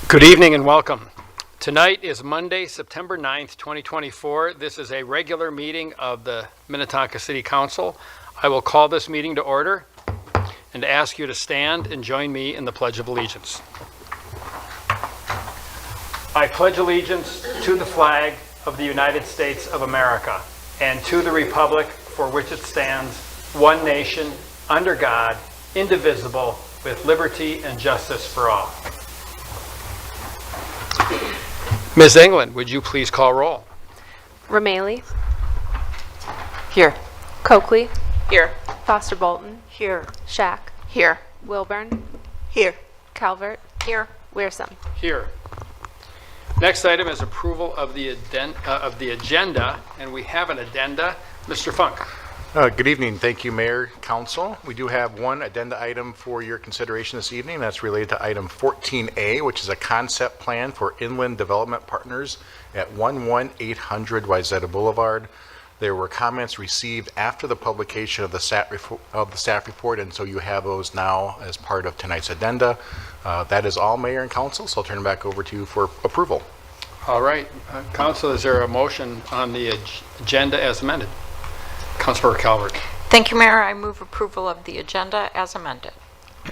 Good evening and welcome. Tonight is Monday, September 9th, 2024. This is a regular meeting of the Minnetonka City Council. I will call this meeting to order and ask you to stand and join me in the Pledge of Allegiance. I pledge allegiance to the flag of the United States of America and to the republic for which it stands, one nation, under God, indivisible, with liberty and justice for all. Ms. England, would you please call roll? Rameli. Here. Coakley. Here. Foster Bolton. Here. Shack. Here. Wilburn. Here. Calvert. Here. Wearsome. Here. Next item is approval of the agenda, and we have an addenda. Mr. Funk. Good evening. Thank you, Mayor, Council. We do have one addenda item for your consideration this evening. That's related to item 14A, which is a concept plan for Inland Development Partners at 11800 Wayzata Boulevard. There were comments received after the publication of the staff report, and so you have those now as part of tonight's addenda. That is all, Mayor and Council, so I'll turn it back over to you for approval. All right. Council, is there a motion on the agenda as amended? Councilmember Calvert. Thank you, Mayor. I move approval of the agenda as amended.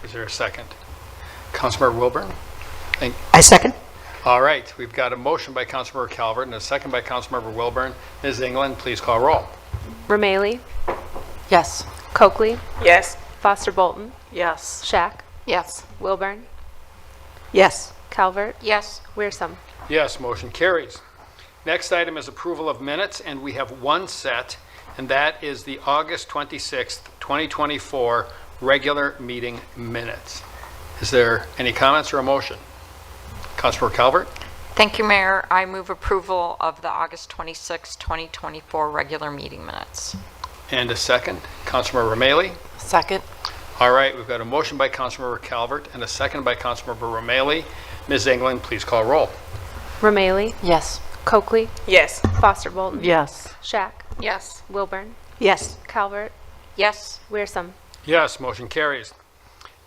Is there a second? Councilmember Wilburn. I second. All right. We've got a motion by Councilmember Calvert and a second by Councilmember Wilburn. Ms. England, please call roll. Rameli. Yes. Coakley. Yes. Foster Bolton. Yes. Shack. Yes. Wilburn. Yes. Calvert. Yes. Wearsome. Yes, motion carries. Next item is approval of minutes, and we have one set, and that is the August 26th, 2024 regular meeting minutes. Is there any comments or a motion? Councilmember Calvert. Thank you, Mayor. I move approval of the August 26, 2024 regular meeting minutes. And a second. Councilmember Rameli. Second. All right, we've got a motion by Councilmember Calvert and a second by Councilmember Rameli. Ms. England, please call roll. Rameli. Yes. Coakley. Yes. Foster Bolton. Yes. Shack. Yes. Wilburn. Yes. Calvert. Yes. Wearsome. Yes, motion carries.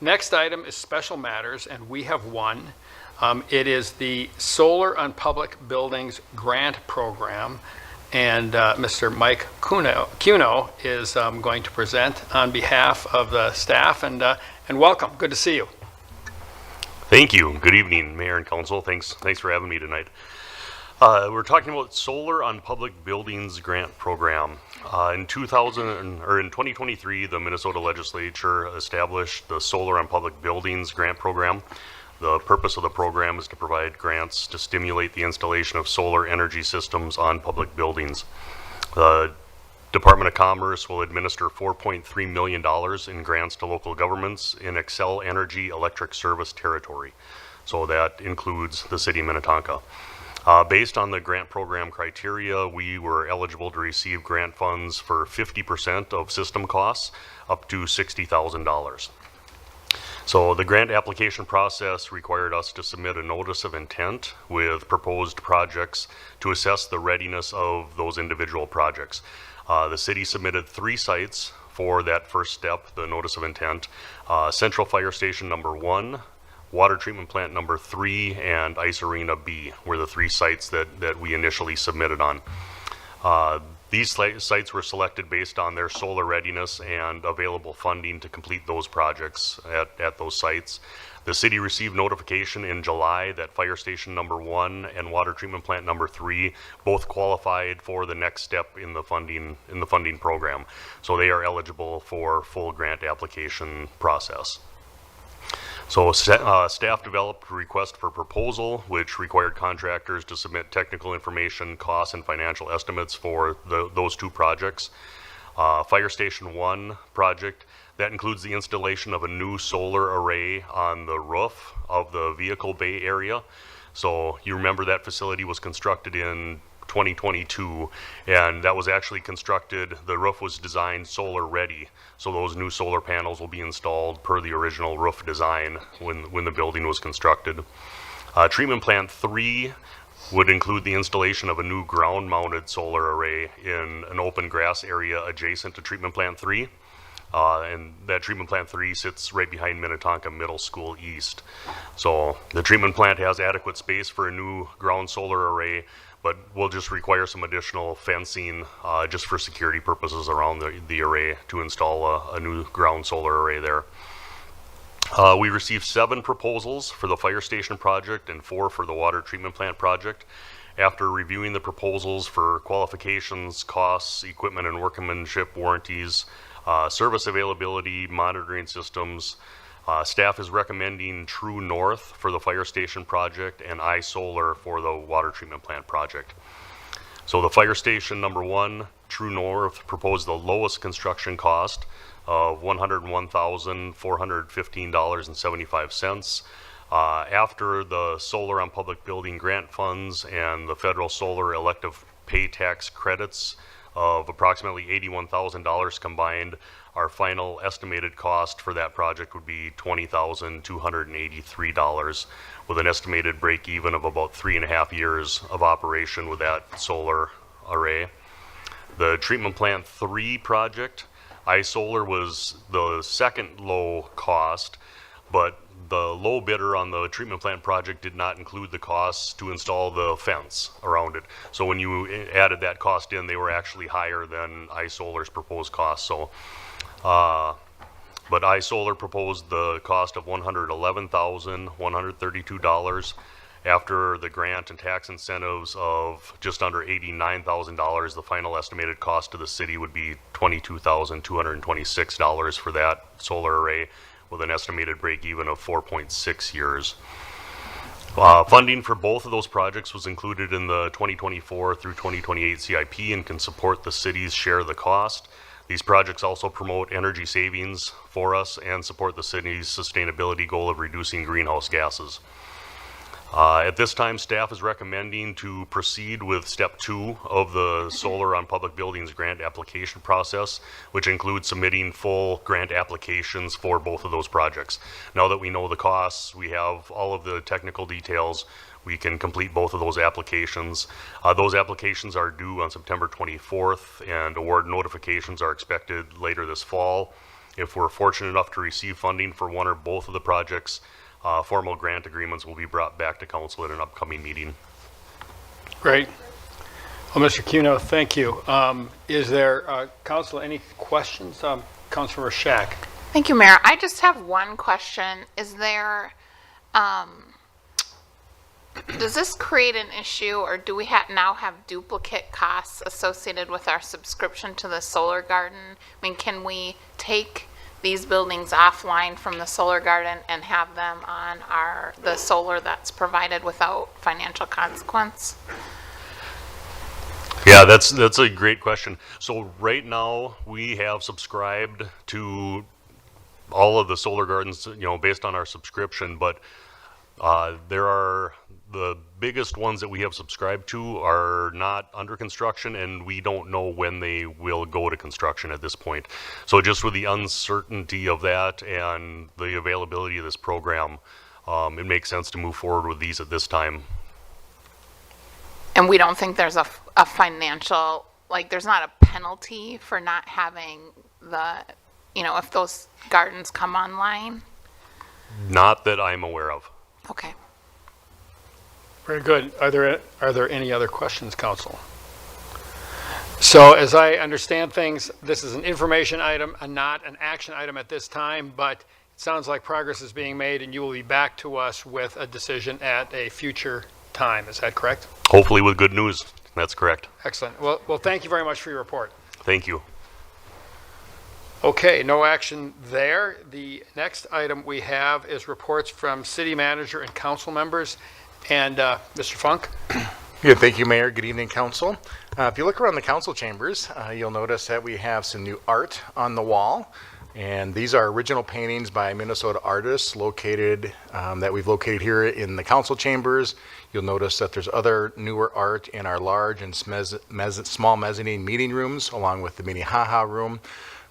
Next item is special matters, and we have one. It is the Solar on Public Buildings Grant Program, and Mr. Mike Cuno is going to present on behalf of the staff, and welcome. Good to see you. Thank you. Good evening, Mayor and Council. Thanks for having me tonight. We're talking about Solar on Public Buildings Grant Program. In 2023, the Minnesota Legislature established the Solar on Public Buildings Grant Program. The purpose of the program is to provide grants to stimulate the installation of solar energy systems on public buildings. The Department of Commerce will administer $4.3 million in grants to local governments in Xcel Energy electric service territory. So that includes the city of Minnetonka. Based on the grant program criteria, we were eligible to receive grant funds for 50% of system costs up to $60,000. So the grant application process required us to submit a notice of intent with proposed projects to assess the readiness of those individual projects. The city submitted 3 sites for that first step, the notice of intent: Central Fire Station number 1, Water Treatment Plant number 3, and Ice Arena B were the 3 sites that we initially submitted on. These sites were selected based on their solar readiness and available funding to complete those projects at those sites. The city received notification in July that Fire Station number 1 and Water Treatment Plant number 3 both qualified for the next step in the funding program. So they are eligible for full grant application process. So staff developed a request for proposal, which required contractors to submit technical information, costs, and financial estimates for those 2 projects. Fire Station 1 project, that includes the installation of a new solar array on the roof of the vehicle bay area. So you remember that facility was constructed in 2022, and that was actually constructed, the roof was designed solar ready, so those new solar panels will be installed per the original roof design when the building was constructed. Treatment Plant 3 would include the installation of a new ground-mounted solar array in an open grass area adjacent to Treatment Plant 3. And that treatment plant 3 sits right behind Minnetonka Middle School East. So the treatment plant has adequate space for a new ground solar array, but we'll just require some additional fencing just for security purposes around the array to install a new ground solar array there. We received 7 proposals for the fire station project and 4 for the water treatment plant project. After reviewing the proposals for qualifications, costs, equipment and workmanship warranties, service availability, monitoring systems, staff is recommending True North for the fire station project and iSolar for the water treatment plant project. So the fire station number 1, True North, proposed the lowest construction cost of $101,415.75. After the solar on public building grant funds and the federal solar elective pay tax credits of approximately $81,000 combined, our final estimated cost for that project would be $20,283, with an estimated break even of about 3.5 years of operation with that solar array. The treatment plant 3 project, iSolar, was the second low cost, but the low bidder on the treatment plant project did not include the costs to install the fence around it. So when you added that cost in, they were actually higher than iSolar's proposed cost. So, but iSolar proposed the cost of $111,132. After the grant and tax incentives of just under $89,000, the final estimated cost to the city would be $22,226 for that solar array, with an estimated break even of 4.6 years. Funding for both of those projects was included in the 2024 through 2028 CIP and can support the city's share of the cost. These projects also promote energy savings for us and support the city's sustainability goal of reducing greenhouse gases. At this time, staff is recommending to proceed with step 2 of the solar on public buildings grant application process, which includes submitting full grant applications for both of those projects. Now that we know the costs, we have all of the technical details, we can complete both of those applications. Those applications are due on September 24th, and award notifications are expected later this fall. If we're fortunate enough to receive funding for one or both of the projects, formal grant agreements will be brought back to council at an upcoming meeting. Great. Well, Mr. Cuno, thank you. Is there, council, any questions? Councilor Shack. Thank you, Mayor. I just have one question. Is there, does this create an issue, or do we now have duplicate costs associated with our subscription to the solar garden? I mean, can we take these buildings offline from the solar garden and have them on the solar that's provided without financial consequence? Yeah, that's a great question. So right now we have subscribed to all of the solar gardens, based on our subscription, but there are the biggest ones that we have subscribed to are not under construction, and we don't know when they will go to construction at this point. So just with the uncertainty of that and the availability of this program, it makes sense to move forward with these at this time. And we don't think there's a financial, there's not a penalty for not having if those gardens come online? Not that I'm aware of. Okay. Very good. Are there any other questions, council? So as I understand things, this is an information item and not an action item at this time, but it sounds like progress is being made and you will be back to us with a decision at a future time. Is that correct? Hopefully with good news. That's correct. Excellent. Well, thank you very much for your report. Thank you. Okay, no action there. The next item we have is reports from city manager and council members. And Mr. Funk? Yeah, thank you, Mayor. Good evening, council. If you look around the council chambers, you'll notice that we have some new art on the wall. And these are original paintings by Minnesota artists that we've located here in the council chambers. You'll notice that there's other newer art in our large and small mezzanine meeting rooms, along with the Minnehaha room.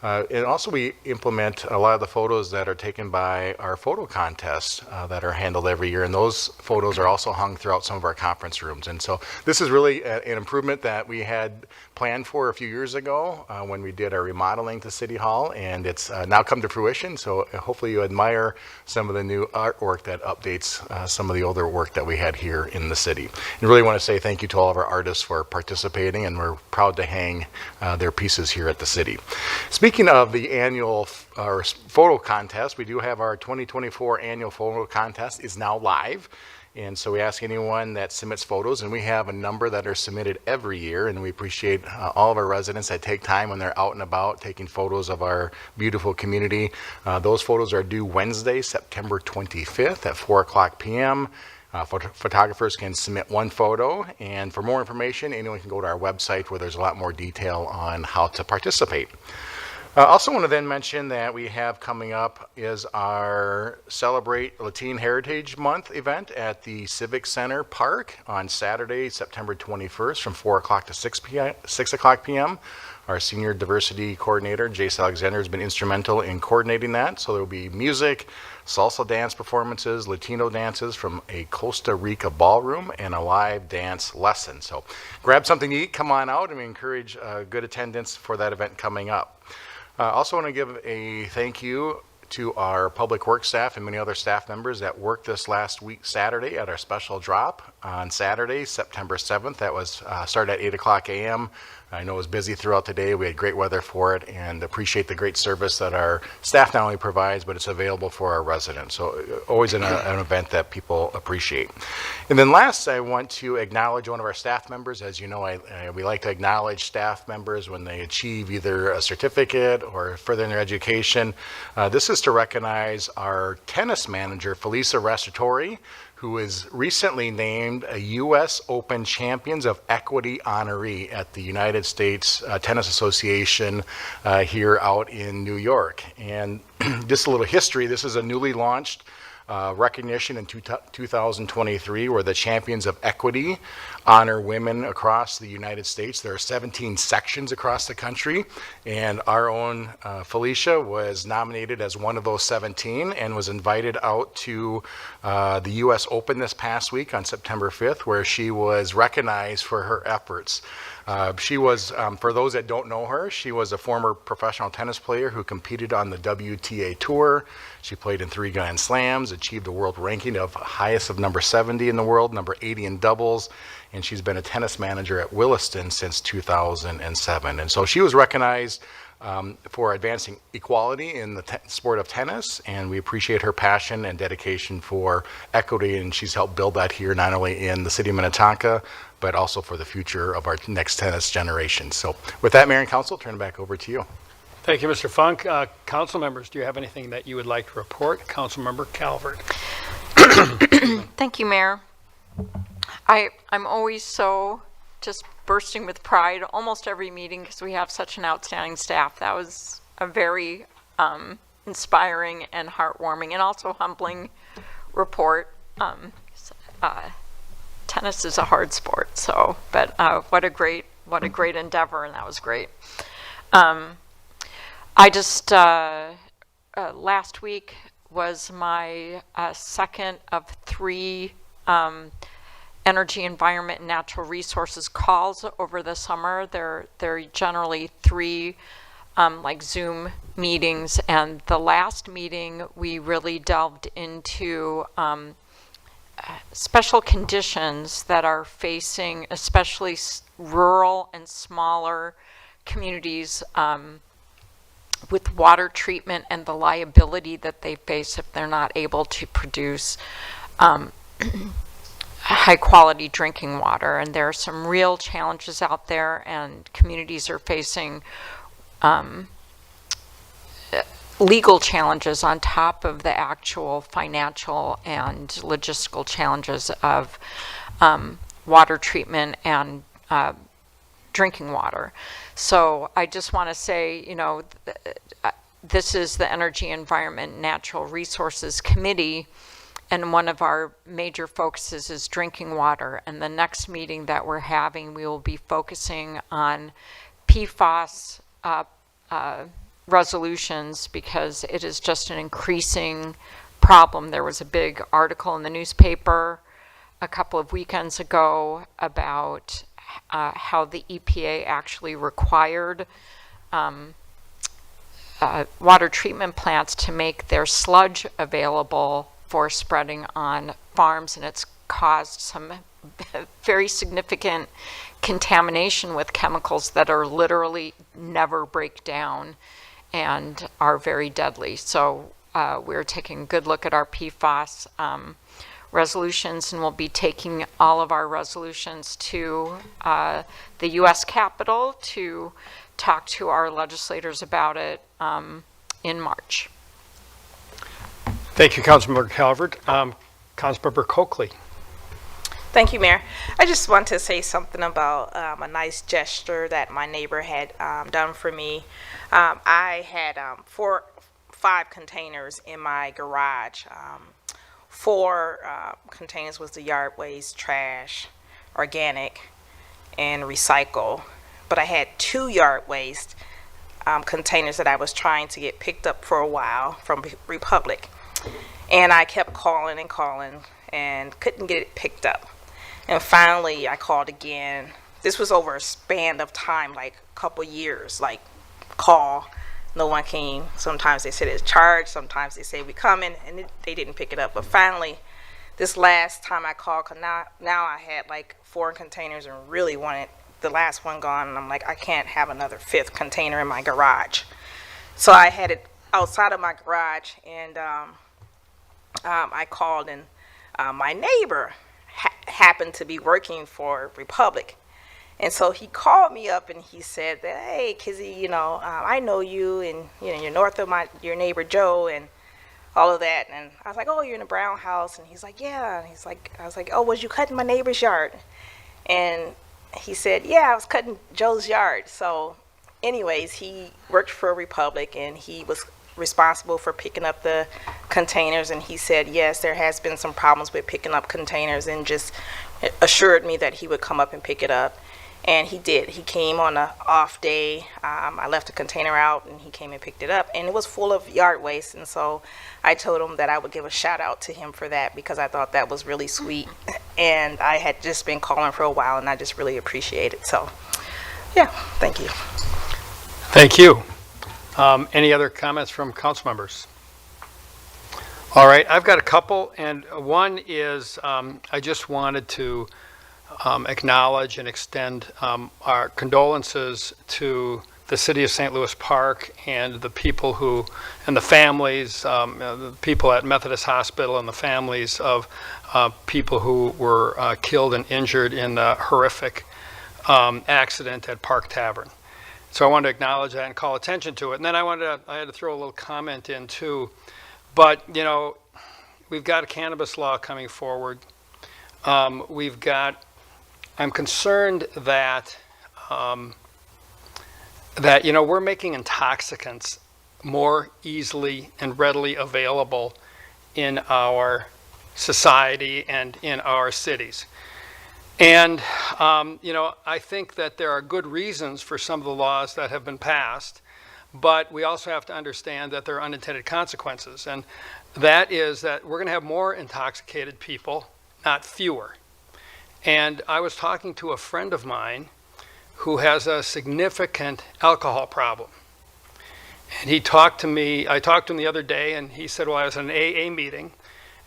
And also we implement a lot of the photos that are taken by our photo contests that are handled every year, and those photos are also hung throughout some of our conference rooms. And so this is really an improvement that we had planned for a few years ago when we did our remodeling to City Hall, and it's now come to fruition. So hopefully you admire some of the new artwork that updates some of the older work that we had here in the city. And really want to say thank you to all of our artists for participating, and we're proud to hang their pieces here at the city. Speaking of the annual photo contest, we do have our 2024 annual photo contest is now live. And so we ask anyone that submits photos, and we have a number that are submitted every year, and we appreciate all of our residents that take time when they're out and about taking photos of our beautiful community. Those photos are due Wednesday, September 25th at 4:00 p.m. Photographers can submit one photo, and for more information, anyone can go to our website where there's a lot more detail on how to participate. I also want to then mention that we have coming up is our Celebrate Latine Heritage Month event at the Civic Center Park on Saturday, September 21st from 4 o'clock to 6 o'clock p.m. Our senior diversity coordinator, Jace Alexander, has been instrumental in coordinating that. So there will be music, salsa dance performances, Latino dances from a Costa Rica ballroom, and a live dance lesson. So grab something to eat, come on out, and we encourage good attendance for that event coming up. Also want to give a thank you to our public works staff and many other staff members that worked this last week Saturday at our special drop on Saturday, September 7th. That was started at 8 o'clock a.m. I know it was busy throughout the day. We had great weather for it, and appreciate the great service that our staff not only provides, but it's available for our residents. So always an event that people appreciate. And then last, I want to acknowledge one of our staff members. As you know, we like to acknowledge staff members when they achieve either a certificate or further in their education. This is to recognize our tennis manager, Felisa Restatori, who is recently named a U.S. Open Champions of Equity honoree at the United States Tennis Association here out in New York. And just a little history, this is a newly launched recognition in 2023 where the Champions of Equity honor women across the United States. There are 17 sections across the country, and our own Felicia was nominated as one of those 17 and was invited out to the U.S. Open this past week on September 5th, where she was recognized for her efforts. She was, for those that don't know her, she was a former professional tennis player who competed on the WTA Tour. She played in 3 Grand Slams, achieved a world ranking of highest of number 70 in the world, number 80 in doubles, and she's been a tennis manager at Williston since 2007. And so she was recognized for advancing equality in the sport of tennis, and we appreciate her passion and dedication for equity, and she's helped build that here not only in the city of Minnetonka, but also for the future of our next tennis generation. So with that, Mayor and Council, turn it back over to you. Thank you, Mr. Funk. Council members, do you have anything that you would like to report? Councilmember Calvert. Thank you, Mayor. I'm always so just bursting with pride almost every meeting because we have such an outstanding staff. That was a very inspiring and heartwarming and also humbling report. Tennis is a hard sport, so but what a great endeavor, and that was great. I just last week was my second of 3 energy, environment, and natural resources calls over the summer. They're generally 3 like Zoom meetings, and the last meeting we really delved into special conditions that are facing especially rural and smaller communities with water treatment and the liability that they face if they're not able to produce high quality drinking water. And there are some real challenges out there, and communities are facing legal challenges on top of the actual financial and logistical challenges of water treatment and drinking water. So I just want to say, you know, this is the Energy, Environment, and Natural Resources Committee, and one of our major focuses is drinking water. And the next meeting that we're having, we will be focusing on PFAS resolutions because it is just an increasing problem. There was a big article in the newspaper a couple of weekends ago about how the EPA actually required water treatment plants to make their sludge available for spreading on farms, and it's caused some very significant contamination with chemicals that are literally never break down and are very deadly. So we're taking a good look at our PFAS resolutions, and we'll be taking all of our resolutions to the U.S. Capitol to talk to our legislators about it in March. Thank you, Councilmember Calvert. Councilmember Coakley. Thank you, Mayor. I just want to say something about a nice gesture that my neighbor had done for me. I had 5 containers in my garage. 4 containers was the yard waste, trash, organic, and recycle. But I had 2 yard waste containers that I was trying to get picked up for a while from Republic. And I kept calling and couldn't get it picked up. And finally, I called again. This was over a span of time, like a couple years, like call. No one came. Sometimes they said it's charged. Sometimes they say we coming, and they didn't pick it up. But finally, this last time I called, cause now I had like 4 containers and really wanted the last one gone. And I'm like, I can't have another 5th container in my garage. So I had it outside of my garage, and I called, and my neighbor happened to be working for Republic. And so he called me up and he said that, hey, Kizzy, I know you, and you're north of your neighbor Joe and all of that. And I was like, oh, you're in the Brown house. And he's like, yeah. And I was like, oh, was you cutting my neighbor's yard? And he said, yeah, I was cutting Joe's yard. So anyways, he worked for Republic, and he was responsible for picking up the containers. And he said, yes, there has been some problems with picking up containers, and just assured me that he would come up and pick it up. And he did. He came on an off day. I left a container out, and he came and picked it up, and it was full of yard waste. And so I told him that I would give a shout out to him for that, because I thought that was really sweet. And I had just been calling for a while, and I just really appreciate it. So yeah, thank you. Thank you. Any other comments from council members? All right, I've got a couple, and one is I just wanted to acknowledge and extend our condolences to the city of St. Louis Park and the people and the families, the people at Methodist Hospital, and the families of people who were killed and injured in the horrific accident at Park Tavern. So I wanted to acknowledge that and call attention to it. And then I had to throw a little comment in too. But, we've got a cannabis law coming forward. I'm concerned that, we're making intoxicants more easily and readily available in our society and in our cities. And, I think that there are good reasons for some of the laws that have been passed, but we also have to understand that there are unintended consequences. And that is that we're going to have more intoxicated people, not fewer. And I was talking to a friend of mine who has a significant alcohol problem. And I talked to him the other day, and he said, well, I was at an AA meeting.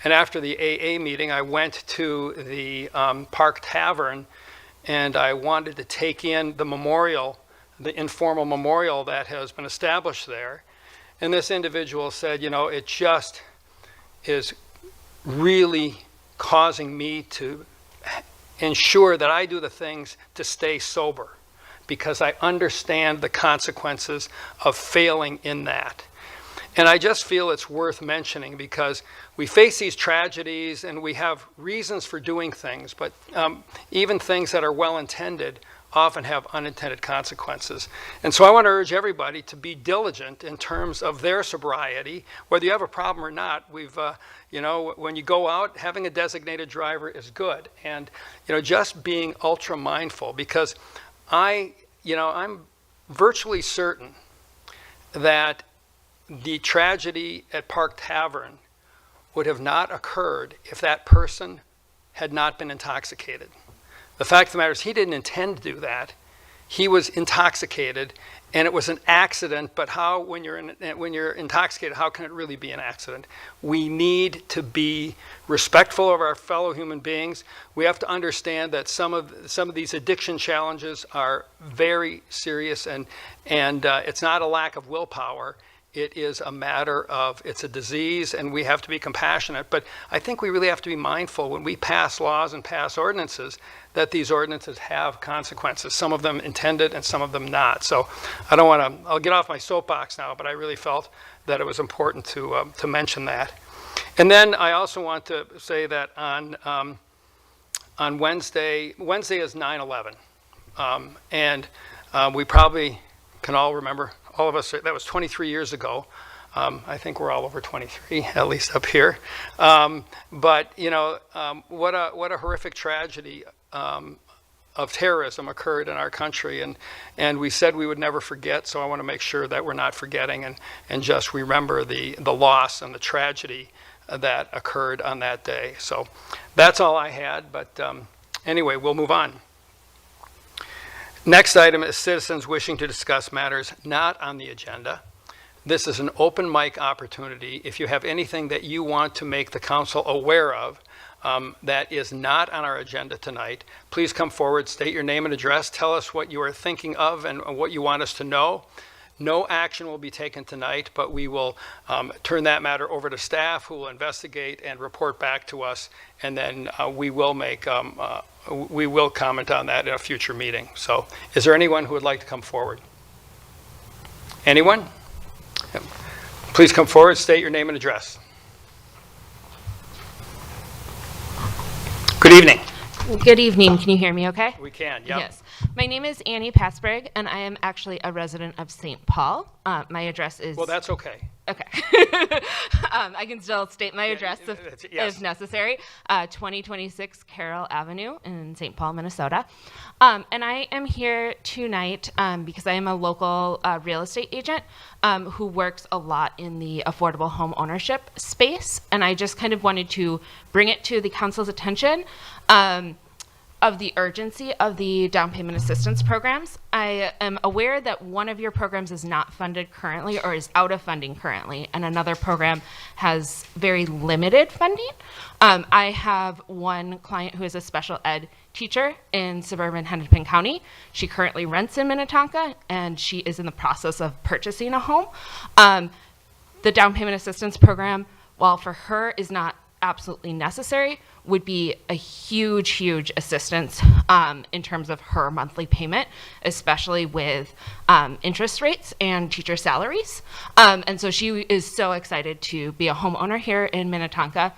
And after the AA meeting, I went to the Park Tavern, and I wanted to take in the memorial, the informal memorial that has been established there. And this individual said, it just is really causing me to ensure that I do the things to stay sober, because I understand the consequences of failing in that. And I just feel it's worth mentioning, because we face these tragedies and we have reasons for doing things, but even things that are well-intended often have unintended consequences. And so I want to urge everybody to be diligent in terms of their sobriety, whether you have a problem or not. When you go out, having a designated driver is good. And, just being ultra mindful, because I'm virtually certain that the tragedy at Park Tavern would have not occurred if that person had not been intoxicated. The fact of the matter is he didn't intend to do that. He was intoxicated, and it was an accident, but how, when you're intoxicated, how can it really be an accident? We need to be respectful of our fellow human beings. We have to understand that some of these addiction challenges are very serious, and it's not a lack of willpower. It is a matter of, it's a disease, and we have to be compassionate. But I think we really have to be mindful when we pass laws and pass ordinances that these ordinances have consequences, some of them intended and some of them not. So I don't want to, I'll get off my soapbox now, but I really felt that it was important to mention that. And then I also want to say that on Wednesday is 9/11. And we probably can all remember, all of us, that was 23 years ago. I think we're all over 23, at least up here. But you know, what a horrific tragedy of terrorism occurred in our country, and we said we would never forget. So I want to make sure that we're not forgetting and just remember the loss and the tragedy that occurred on that day. So that's all I had. But anyway, we'll move on. Next item is citizens wishing to discuss matters not on the agenda. This is an open mic opportunity. If you have anything that you want to make the council aware of that is not on our agenda tonight, please come forward, state your name and address, tell us what you are thinking of and what you want us to know. No action will be taken tonight, but we will turn that matter over to staff, who will investigate and report back to us, and then we will comment on that in a future meeting. So is there anyone who would like to come forward? Anyone? Please come forward, state your name and address. Good evening. Good evening. Can you hear me okay? We can, yep. Yes. My name is Annie Passberg, and I am actually a resident of St. Paul. My address is... Well, that's okay. Okay. I can still state my address yes. if necessary. 2026 Carroll Avenue in St. Paul, Minnesota. And I am here tonight because I am a local real estate agent who works a lot in the affordable home ownership space. And I just kind of wanted to bring it to the council's attention of the urgency of the down payment assistance programs. I am aware that one of your programs is not funded currently or is out of funding currently, and another program has very limited funding. I have one client who is a special ed teacher in suburban Hennepin County. She currently rents in Minnetonka, and she is in the process of purchasing a home. The down payment assistance program, while for her is not absolutely necessary, would be a huge, huge assistance in terms of her monthly payment, especially with interest rates and teacher salaries. And so she is so excited to be a homeowner here in Minnetonka.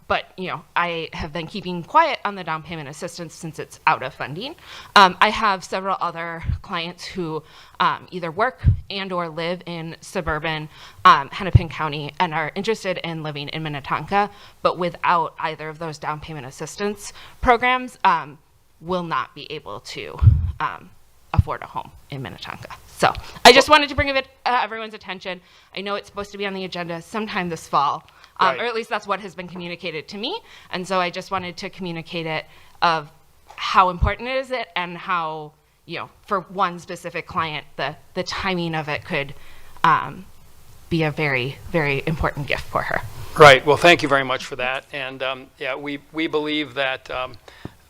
But you know, I have been keeping quiet on the down payment assistance since it's out of funding. I have several other clients who either work and or live in suburban Hennepin County and are interested in living in Minnetonka, but without either of those down payment assistance programs, will not be able to afford a home in Minnetonka. So I just wanted to bring it everyone's attention. I know it's supposed to be on the agenda sometime this fall. Right. Or at least that's what has been communicated to me. And so I just wanted to communicate it of how important it is and how, you know, for one specific client, the timing of it could be a very, very important gift for her. Right. Well, thank you very much for that. And yeah, we believe that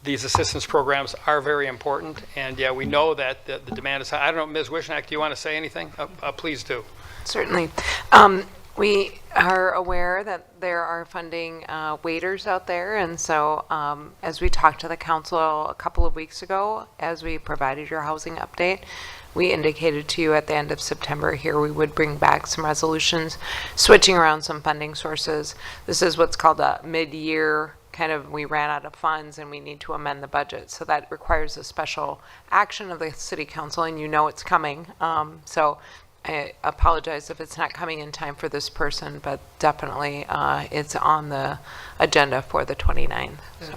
these assistance programs are very important. And yeah, we know that the demand is high. I don't know, Ms. Wishnak, do you want to say anything? Please do. Certainly. We are aware that there are funding waiters out there, and so as we talked to the council a couple of weeks ago, as we provided your housing update, we indicated to you at the end of September here we would bring back some resolutions, switching around some funding sources. This is what's called a mid-year kind of, we ran out of funds and we need to amend the budget. So that requires a special action of the city council, and you know it's coming. So I apologize if it's not coming in time for this person, but definitely it's on the agenda for the 29th. So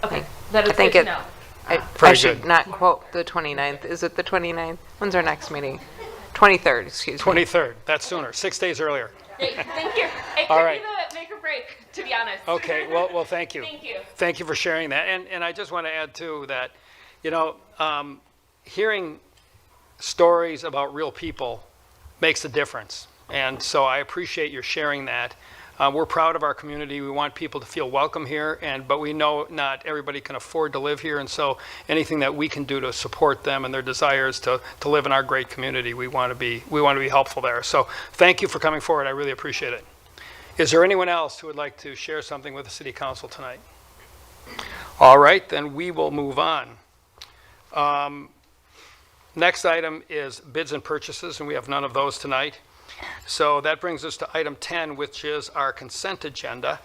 Okay, that is I think good it, to know. I Very should good. not quote the 29th. Is it the 29th? When's our next meeting? 23rd, excuse me. 23rd, that's sooner, 6 days earlier. Great, thank you. It All could right. be the make or break, to be honest. Okay, well, thank you. Thank you. Thank you for sharing that. And I just want to add too that, you know, hearing stories about real people makes a difference. And so I appreciate your sharing that. We're proud of our community. We want people to feel welcome here, but we know not everybody can afford to live here. And so anything that we can do to support them and their desires to live in our great community, we want to be helpful there. So thank you for coming forward. I really appreciate it. Is there anyone else who would like to share something with the City Council tonight? All right, then we will move on. Next item is bids and purchases, and we have none of those tonight. So that brings us to item 10, which is our consent agenda.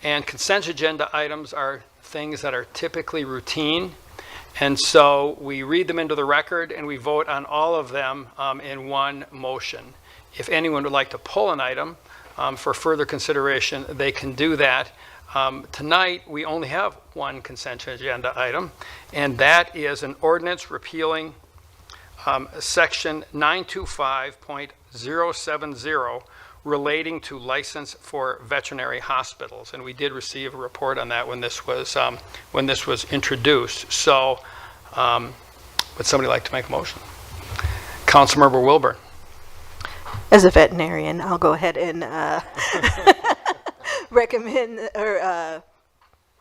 And consent agenda items are things that are typically routine. And so we read them into the record and we vote on all of them in one motion. If anyone would like to pull an item for further consideration, they can do that. Tonight, we only have one consent agenda item, and that is an ordinance repealing section 925.070 relating to license for veterinary hospitals. And we did receive a report on that when this was introduced. So would somebody like to make a motion? Councilmember Wilburn. As a veterinarian, I'll go ahead and recommend, or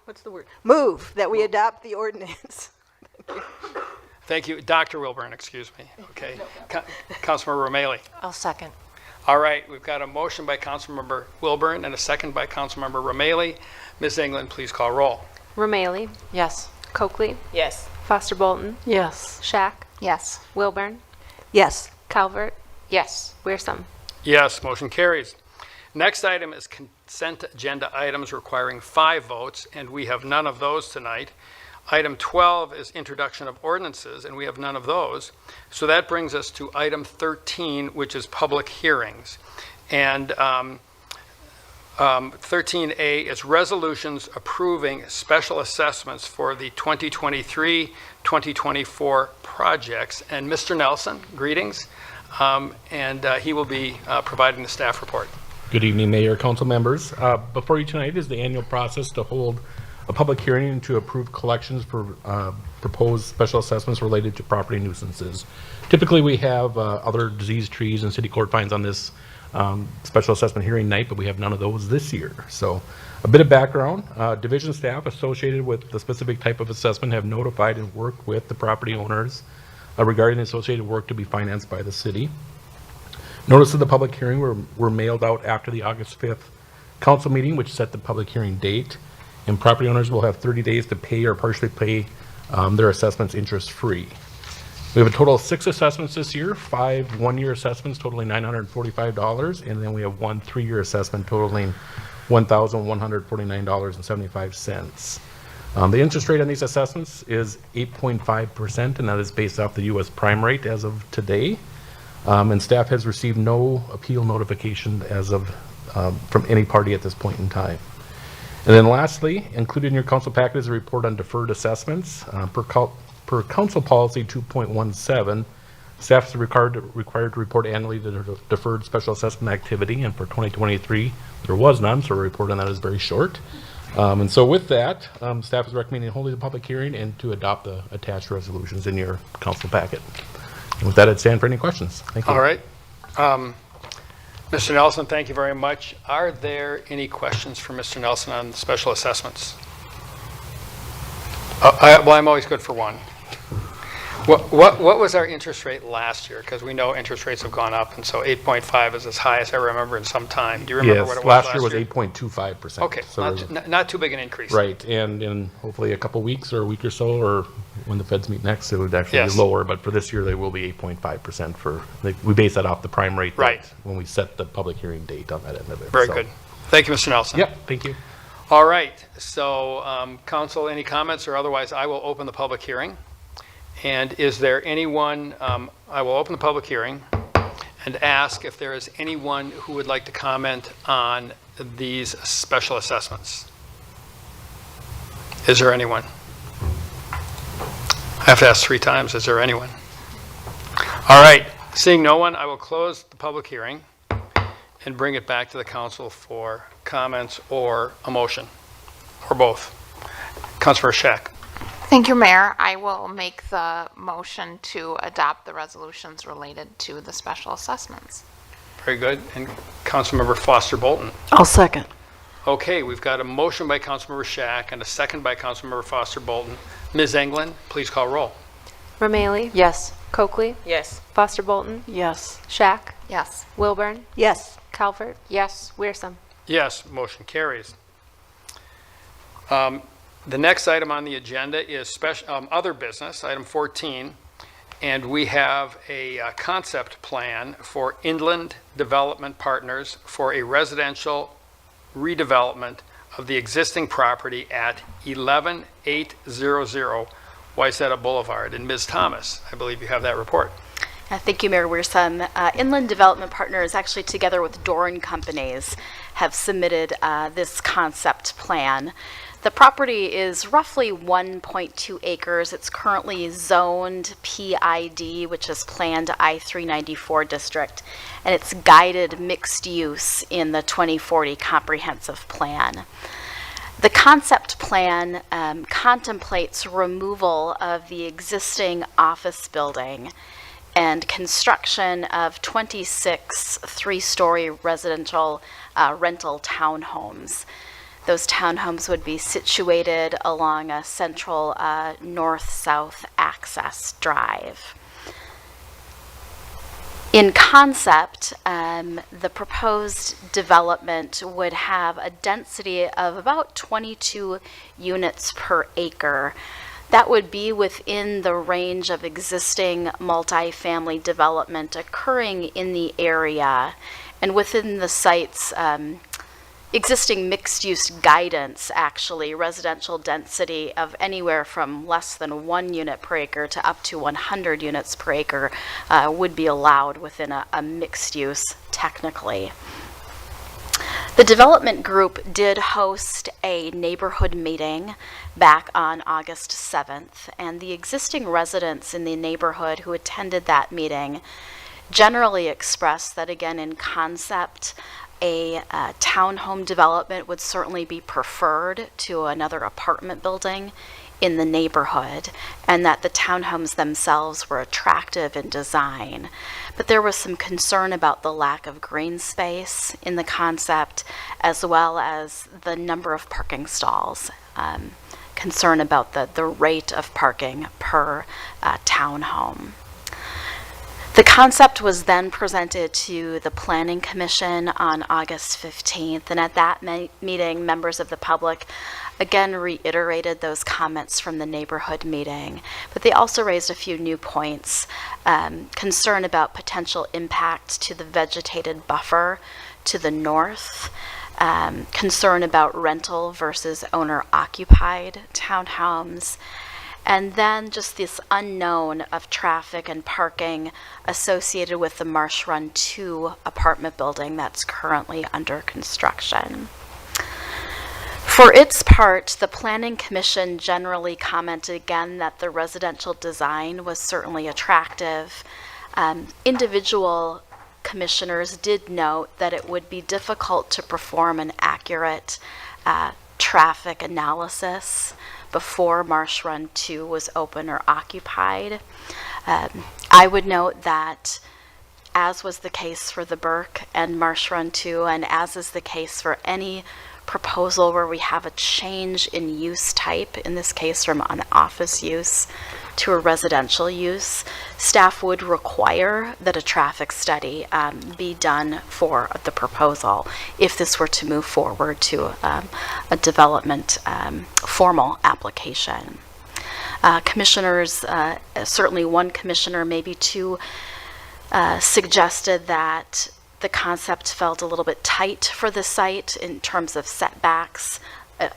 what's the word? Move that we adopt the ordinance. Thank you. Dr. Wilburn, excuse me. Okay. Councilmember Romali. I'll second. All right, we've got a motion by Councilmember Wilburn and a second by Councilmember Romali. Ms. England, please call roll. Romali, Yes. Coakley, Yes. Foster Bolton, Yes. Shack, Yes. Wilburn, Yes. Calvert, Yes. Wearsome. Yes, motion carries. Next item is consent agenda items requiring 5 votes, and we have none of those tonight. Item 12 is introduction of ordinances, and we have none of those. So that brings us to item 13, which is public hearings. And 13A is resolutions approving special assessments for the 2023-2024 projects. And Mr. Nelson, greetings, and he will be providing the staff report. Good evening, Mayor, Council members. Before you tonight is the annual process to hold a public hearing to approve collections for proposed special assessments related to property nuisances. Typically, we have other diseased trees and city court fines on this special assessment hearing night, but we have none of those this year. So a bit of background, division staff associated with the specific type of assessment have notified and worked with the property owners regarding the associated work to be financed by the city. Notice of the public hearing were mailed out after the August 5th council meeting, which set the public hearing date. And property owners will have 30 days to pay or partially pay their assessments interest-free. We have a total of 6 assessments this year, 5 one-year assessments totaling $945, and then we have 1 3-year assessment totaling $1,149.75. The interest rate on these assessments is 8.5%, and that is based off the U.S. prime rate as of today. And staff has received no appeal notification as of from any party at this point in time. And then lastly, included in your council packet is a report on deferred assessments. Per council policy 2.17, staff is required to report annually the deferred special assessment activity, and for 2023, there was none, so a report on that is very short. And so with that, staff is recommending holding the public hearing and to adopt the attached resolutions in your council packet. And with that, I'd stand for any questions. Thank you. All right. Mr. Nelson, thank you very much. Are there any questions for Mr. Nelson on the special assessments? Well, I'm always good for one. What was our interest rate last year? Because we know interest rates have gone up, and so 8.5 is as high as I remember in some time. Do you remember what it was last year was 8.25%. Okay, So not too big an increase. right, and in hopefully a couple weeks or a week or so, or when the feds meet next, it would actually Yes. be lower. But for this year, they will be 8.5% for, we base that off the prime rate. Right. When we set the public hearing date on that end of it. Very So- good. Thank you, Mr. Nelson. Yep, thank you. All right, so council, any comments, or otherwise I will open the public hearing. And is there anyone, I will open the public hearing and ask if there is anyone who would like to comment on these special assessments. Is there anyone? I have to ask 3 times, is there anyone? All right, Seeing no one, I will close the public hearing and bring it back to the council for comments or a motion, or both. Councilor Shack. Thank you, Mayor. I will make the motion to adopt the resolutions related to the special assessments. Very good. And Councilmember Foster Bolton. I'll second. Okay, we've got a motion by Councilmember Shack and a second by Councilmember Foster Bolton. Ms. Englund, please call roll. Romaili? Yes. Coakley? Yes. Foster Bolton? Yes. Shack? Yes. Wilburn? Yes. Calvert? Yes. Wearsome? Yes, motion carries. The next item on the agenda is special, other business, item 14, and we have a concept plan for Inland Development Partners for a residential redevelopment of the existing property at 11800 Wayzata Boulevard. And Ms. Thomas, I believe you have that report. Thank you, Mayor Wearsome. Inland Development Partners, actually together with Doran Companies, have submitted this concept plan. The property is roughly 1.2 acres. It's currently zoned PID, which is Planned I-394 District, and it's guided mixed use in the 2040 Comprehensive Plan. The concept plan contemplates removal of the existing office building and construction of 26 three-story residential rental townhomes. Those townhomes would be situated along a central north-south access drive. In concept, the proposed development would have a density of about 22 units per acre. That would be within the range of existing multifamily development occurring in the area and within the site's existing mixed-use guidance. Actually, residential density of anywhere from less than 1 unit per acre to up to 100 units per acre would be allowed within a mixed use technically. The development group did host a neighborhood meeting back on August 7th, and the existing residents in the neighborhood who attended that meeting generally expressed that, again, in concept, a townhome development would certainly be preferred to another apartment building in the neighborhood, and that the townhomes themselves were attractive in design. But there was some concern about the lack of green space in the concept, as well as the number of parking stalls, concern about the rate of parking per townhome. The concept was then presented to the Planning Commission on August 15th, and at that meeting, members of the public again reiterated those comments from the neighborhood meeting, but they also raised a few new points. Concern about potential impact to the vegetated buffer to the north, concern about rental versus owner-occupied townhomes, and then just this unknown of traffic and parking associated with the Marsh Run 2 apartment building that's currently under construction. For its part, the Planning Commission generally commented again that the residential design was certainly attractive. Individual commissioners did note that it would be difficult to perform an accurate traffic analysis before Marsh Run 2 was open or occupied. I would note that, as was the case for the Burke and Marsh Run 2, and as is the case for any proposal where we have a change in use type, in this case from an office use to a residential use, staff would require that a traffic study be done for the proposal if this were to move forward to a development formal application. Commissioners, certainly one commissioner, maybe two, suggested that the concept felt a little bit tight for the site in terms of setbacks,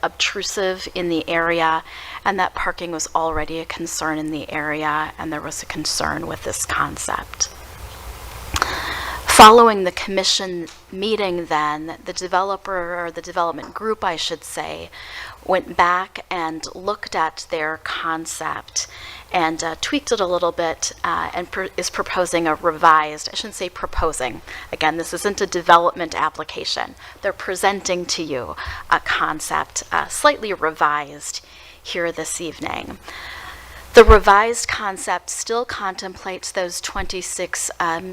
obtrusive in the area, and that parking was already a concern in the area, and there was a concern with this concept. Following the commission meeting then, the developer, or the development group I should say, went back and looked at their concept and tweaked it a little bit and is proposing a revised, I shouldn't say proposing, again, this isn't a development application. They're presenting to you a concept slightly revised here this evening. The revised concept still contemplates those 26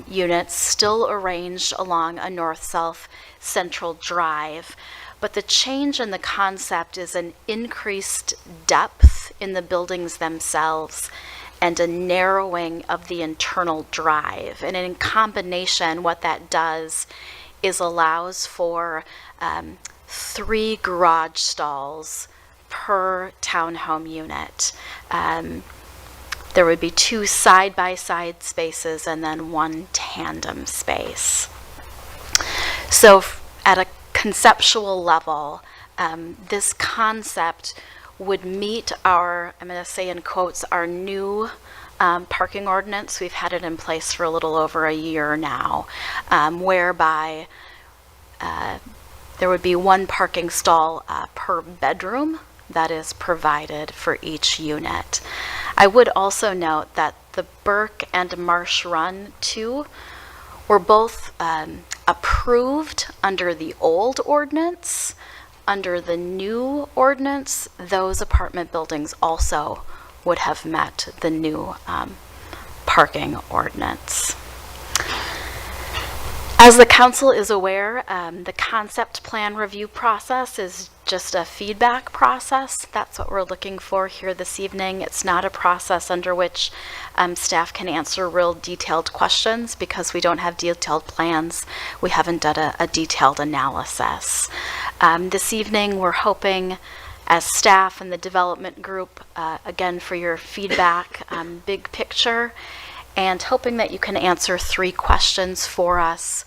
units still arranged along a north-south central drive, but the change in the concept is an increased depth in the buildings themselves and a narrowing of the internal drive. And in combination, what that does is allows for 3 garage stalls per townhome unit. There would be 2 side-by-side spaces and then 1 tandem space. So at a conceptual level, this concept would meet our, I'm going to say in quotes, our new parking ordinance. We've had it in place for a little over a year now, whereby there would be 1 parking stall per bedroom that is provided for each unit. I would also note that the Burke and Marsh Run 2 were both approved under the old ordinance. Under the new ordinance, those apartment buildings also would have met the new parking ordinance. As the council is aware, the concept plan review process is just a feedback process. That's what we're looking for here this evening. It's not a process under which staff can answer real detailed questions because we don't have detailed plans. We haven't done a detailed analysis. This evening, we're hoping as staff and the development group, again, for your feedback, big picture, and hoping that you can answer 3 questions for us.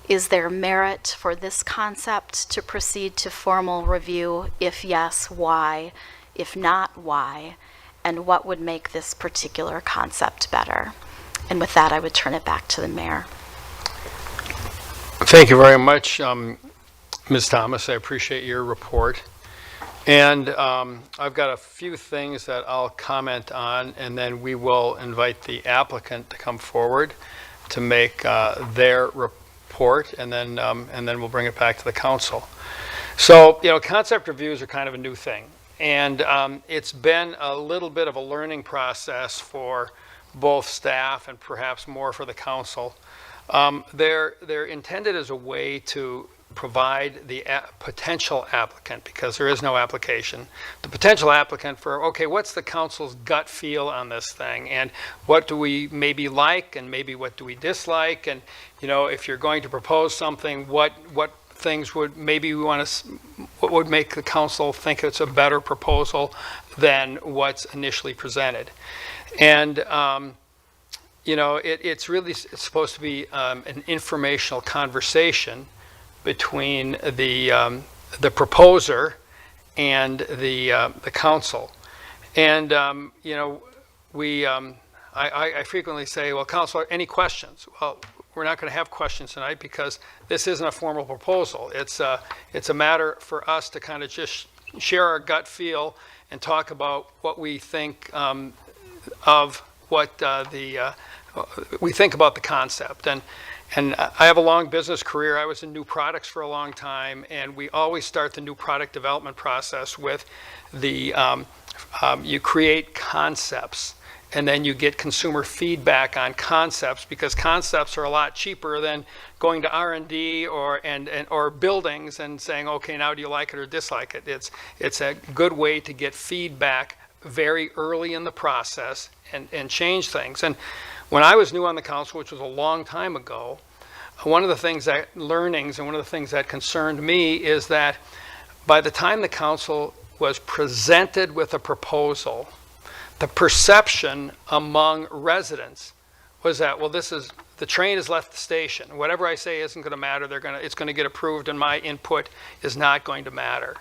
Is there merit for this concept to proceed to formal review? If yes, why? If not, why? And what would make this particular concept better? And with that, I would turn it back to the mayor. Thank you very much, Ms. Thomas. I appreciate your report. And I've got a few things that I'll comment on, and then we will invite the applicant to come forward to make their report, and then we'll bring it back to the council. So, concept reviews are kind of a new thing, and it's been a little bit of a learning process for both staff and perhaps more for the council. They're intended as a way to provide the potential applicant, because there is no application, the potential applicant for, okay, what's the council's gut feel on this thing, and what do we maybe like, and maybe what do we dislike, and if you're going to propose something, what things would maybe we want to, what would make the council think it's a better proposal than what's initially presented. And it's supposed to be an informational conversation between the proposer and the council. And I frequently say, well, council, any questions? Well, we're not going to have questions tonight because this isn't a formal proposal. It's a matter for us to kind of just share our gut feel and talk about what we think of what we think about the concept. And I have a long business career. I was in new products for a long time, and we always start the new product development process with you create concepts, and then you get consumer feedback on concepts, because concepts are a lot cheaper than going to R&D or buildings and saying, okay, now do you like it or dislike it? It's a good way to get feedback very early in the process and change things. And when I was new on the council, which was a long time ago, one of the things learnings and one of the things that concerned me is that by the time the council was presented with a proposal, the perception among residents was that, well, the train has left the station. Whatever I say isn't going to matter. It's going to get approved, and my input is not going to matter.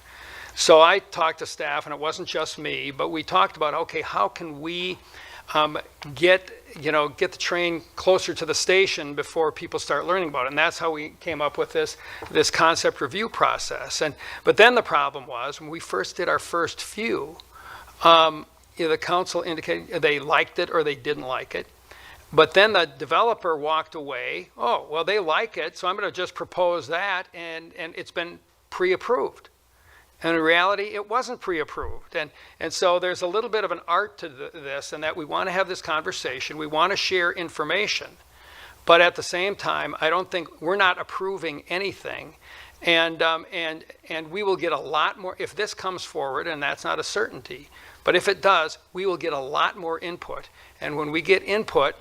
So I talked to staff, and it wasn't just me, but we talked about, okay, how can we get the train closer to the station before people start learning about it? And that's how we came up with this concept review process. But then the problem was, when we first did our first few, the council indicated they liked it or they didn't like it. But then the developer walked away. Oh, well, they like it, so I'm going to just propose that, and it's been pre-approved. And in reality, it wasn't pre-approved. And so there's a little bit of an art to this, and that we want to have this conversation. We want to share information. But at the same time, I don't think we're not approving anything. And we will get a lot more, if this comes forward, and that's not a certainty, but if it does, we will get a lot more input. And when we get input,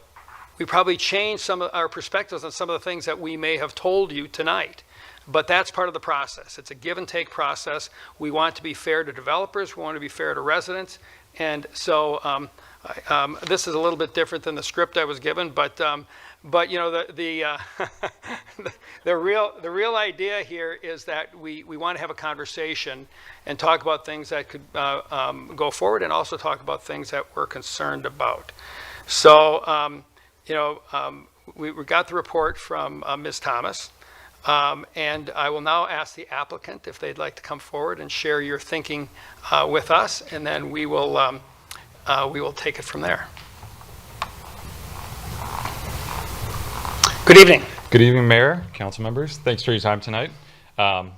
we probably change some of our perspectives on some of the things that we may have told you tonight. But that's part of the process. It's a give and take process. We want to be fair to developers. We want to be fair to residents. And so this is a little bit different than the script I was given, but you know, the real idea here is that we want to have a conversation and talk about things that could go forward, and also talk about things that we're concerned about. So you know, we got the report from Ms. Thomas. And I will now ask the applicant if they'd like to come forward and share your thinking with us, and then we will take it from there. Good evening. Good evening, Mayor, council members. Thanks for your time tonight. I'm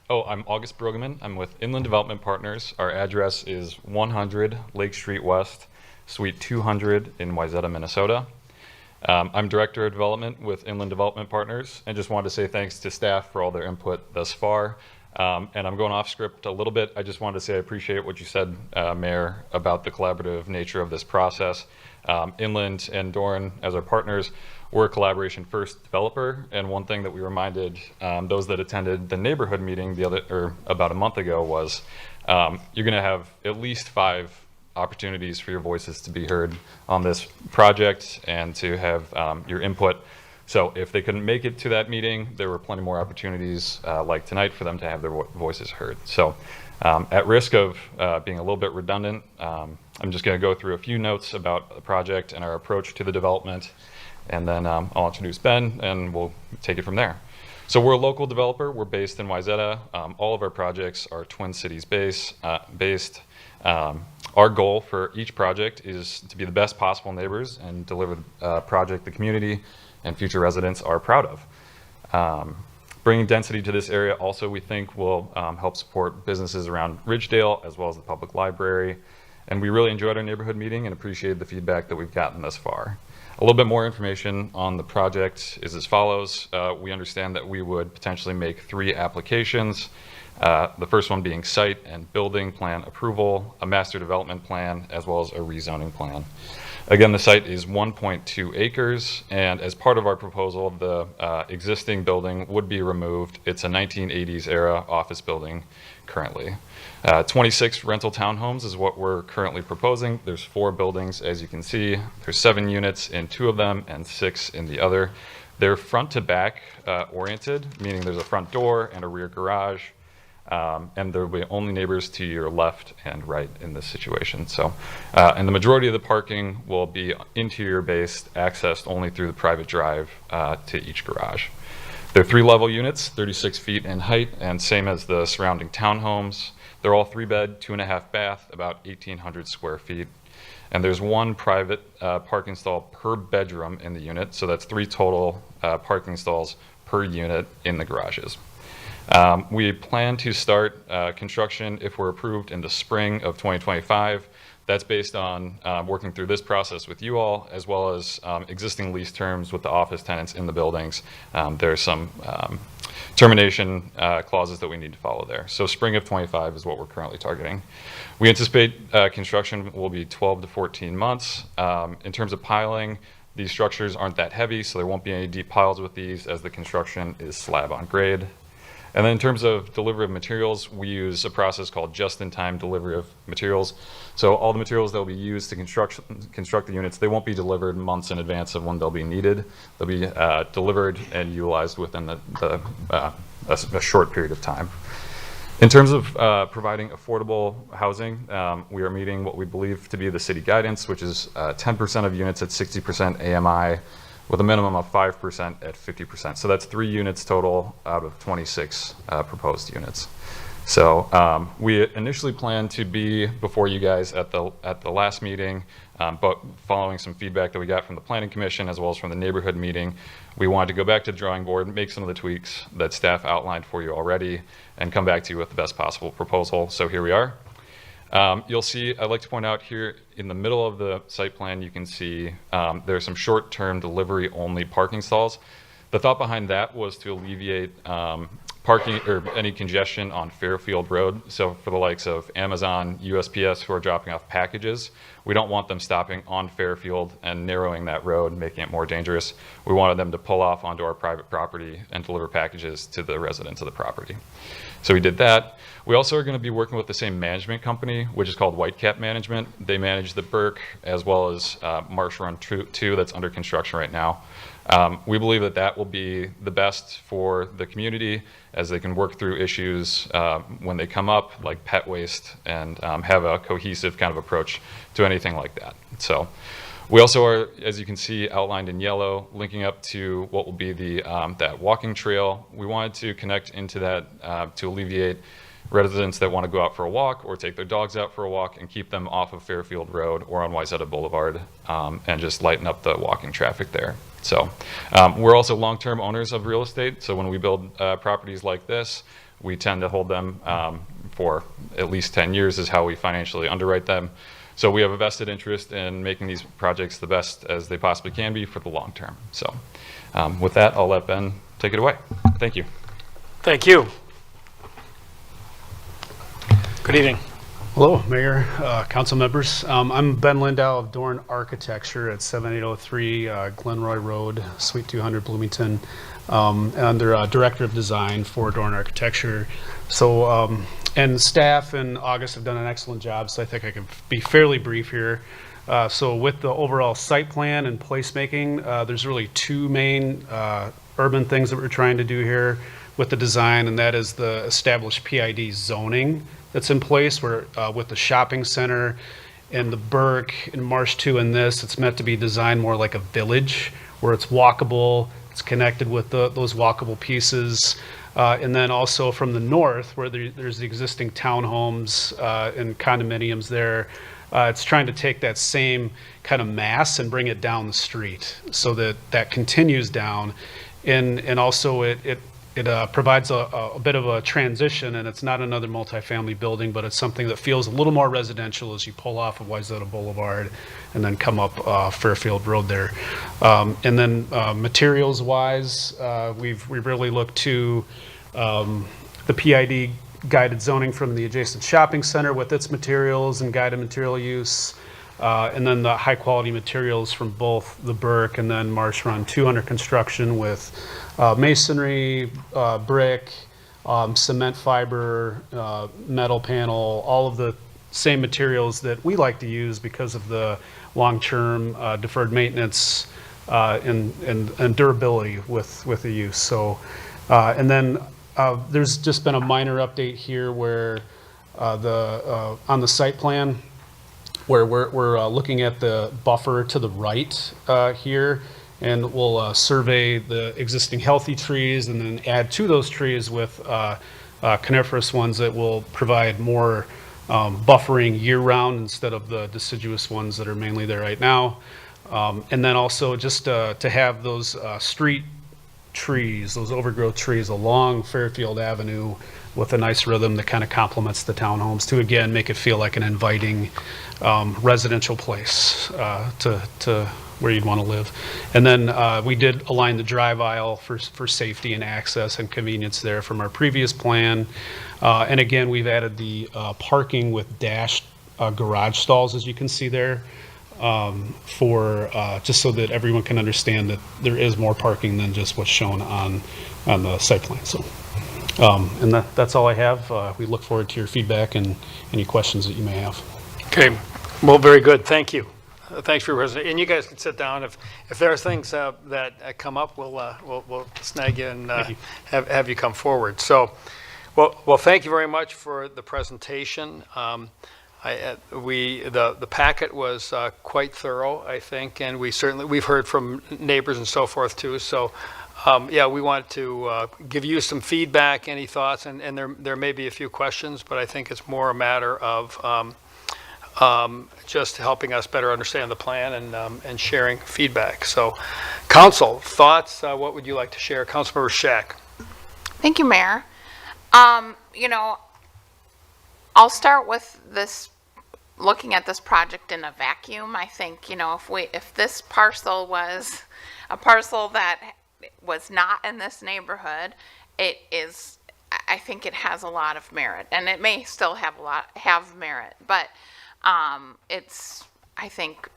August Brueggemann. I'm with Inland Development Partners. Our address is 100 Lake Street West, Suite 200 in Wayzata, Minnesota. I'm Director of Development with Inland Development Partners, and just wanted to say thanks to staff for all their input thus far. And I'm going off script a little bit. I just wanted to say I appreciate what you said, Mayor, about the collaborative nature of this process. Inland and Doran, as our partners, we're a collaboration first developer, and one thing that we reminded those that attended the neighborhood meeting about a month ago was you're going to have at least 5 opportunities for your voices to be heard on this project and to have your input. So if they couldn't make it to that meeting, there were plenty more opportunities like tonight for them to have their voices heard. So at risk of being a little bit redundant, I'm just going to go through a few notes about the project and our approach to the development, and then I'll introduce Ben and we'll take it from there. So we're a local developer. We're based in Wayzata. All of our projects are Twin Cities based. Our goal for each project is to be the best possible neighbors and deliver a project the community and future residents are proud of. Bringing density to this area also, we think, will help support businesses around Ridgedale as well as the public library. And we really enjoyed our neighborhood meeting and appreciated the feedback that we've gotten thus far. A little bit more information on the project is as follows. We understand that we would potentially make 3 applications. The first one being site and building plan approval, a master development plan, as well as a rezoning plan. Again, the site is 1.2 acres, and as part of our proposal, the existing building would be removed. It's a 1980s era office building currently. 26 rental townhomes is what we're currently proposing. There's 4 buildings, as you can see. There's 7 units in 2 of them and 6 in the other. They're front to back oriented, meaning there's a front door and a rear garage. And there will be only neighbors to your left and right in this situation. So, and the majority of the parking will be interior based, accessed only through the private drive to each garage. They're 3-level units, 36 feet in height, and same as the surrounding townhomes. They're all 3-bed, 2.5 bath, about 1,800 square feet. And there's 1 private parking stall per bedroom in the unit. So that's 3 total parking stalls per unit in the garages. We plan to start construction, if we're approved, in the spring of 2025. That's based on working through this process with you all, as well as existing lease terms with the office tenants in the buildings. There's some termination clauses that we need to follow there. So spring of 25 is what we're currently targeting. We anticipate construction will be 12 to 14 months. In terms of piling, these structures aren't that heavy, so there won't be any deep piles with these, as the construction is slab on grade. And then in terms of delivery of materials, we use a process called just-in-time delivery of materials. So all the materials that will be used to construct the units, they won't be delivered months in advance of when they'll be needed. They'll be delivered and utilized within a short period of time. In terms of providing affordable housing, we are meeting what we believe to be the city guidance, which is 10% of units at 60% AMI, with a minimum of 5% at 50%. So that's 3 units total out of 26 proposed units. So we initially planned to be before you guys at the last meeting, but following some feedback that we got from the Planning Commission as well as from the neighborhood meeting, we wanted to go back to the drawing board, make some of the tweaks that staff outlined for you already, and come back to you with the best possible proposal. So here we are. You'll see, I'd like to point out here in the middle of the site plan, you can see there's some short-term delivery-only parking stalls. The thought behind that was to alleviate parking or any congestion on Fairfield Road. So for the likes of Amazon, USPS who are dropping off packages, we don't want them stopping on Fairfield and narrowing that road, making it more dangerous. We wanted them to pull off onto our private property and deliver packages to the residents of the property. So we did that. We also are going to be working with the same management company, which is called Whitecap Management. They manage the Burke as well as Marsh Run 2 that's under construction right now. We believe that that will be the best for the community as they can work through issues when they come up, like pet waste, and have a cohesive kind of approach to anything like that. So we also are, as you can see outlined in yellow, linking up to what will be the that walking trail. We wanted to connect into that to alleviate residents that want to go out for a walk or take their dogs out for a walk and keep them off of Fairfield Road or on Wayzata Boulevard and just lighten up the walking traffic there. So we're also long-term owners of real estate. So when we build properties like this, we tend to hold them for at least 10 years is how we financially underwrite them. So we have a vested interest in making these projects the best as they possibly can be for the long term. So with that, I'll let Ben take it away. Thank you. Thank you. Good evening. Hello, Mayor, council members. I'm Ben Lindow of Dorn Architecture at 7803 Glenroy Road, Suite 200, Bloomington, and they're Director of Design for Dorn Architecture. So, and staff in August have done an excellent job, so I think I can be fairly brief here. So with the overall site plan and placemaking, there's really two main urban things that we're trying to do here with the design, and that is the established PID zoning that's in place where with the shopping center and the Burke and Marsh 2 and this, it's meant to be designed more like a village where it's walkable, it's connected with those walkable pieces. And then also from the north where there's the existing townhomes and condominiums there, it's trying to take that same kind of mass and bring it down the street so that that continues down. And also it provides a bit of a transition, and it's not another multifamily building, but it's something that feels a little more residential as you pull off of Wayzata Boulevard and then come up Fairfield Road there. And then materials-wise, we've really looked to the PID guided zoning from the adjacent shopping center with its materials and guided material use, and then the high-quality materials from both the Burke and then Marsh Run 2 under construction with masonry, brick, cement fiber, metal panel, all of the same materials that we like to use because of the long-term deferred maintenance and durability with the use. So, and then there's just been a minor update here where on the site plan, where we're looking at the buffer to the right here, and we'll survey the existing healthy trees and then add to those trees with coniferous ones that will provide more buffering year-round instead of the deciduous ones that are mainly there right now. And then also just to have those street trees, those overgrowth trees along Fairfield Avenue with a nice rhythm that kind of complements the townhomes to, again, make it feel like an inviting residential place to where you'd want to live. And then we did align the drive aisle for safety and access and convenience there from our previous plan. And again, we've added the parking with dashed garage stalls, as you can see there, for just so that everyone can understand that there is more parking than just what's shown on the site plan. So, and that's all I have. We look forward to your feedback and any questions that you may have. Okay, well, very good. Thank you. Thanks for your presentation. And you guys can sit down. If there are things that come up, we'll snag you and have you come forward. So, well, thank you very much for the presentation. The packet was quite thorough, I think, and we've heard from neighbors and so forth too. So Yeah, we want to give you some feedback, any thoughts, and there may be a few questions, but I think it's more a matter of just helping us better understand the plan and sharing feedback. So, council, thoughts, what would you like to share? Councilmember Shack. Thank you, Mayor. You know, I'll start with this, looking at this project in a vacuum. I think, you know, if this parcel was a parcel that was not in this neighborhood, I think it has a lot of merit, and it may still have merit, but it's, I think,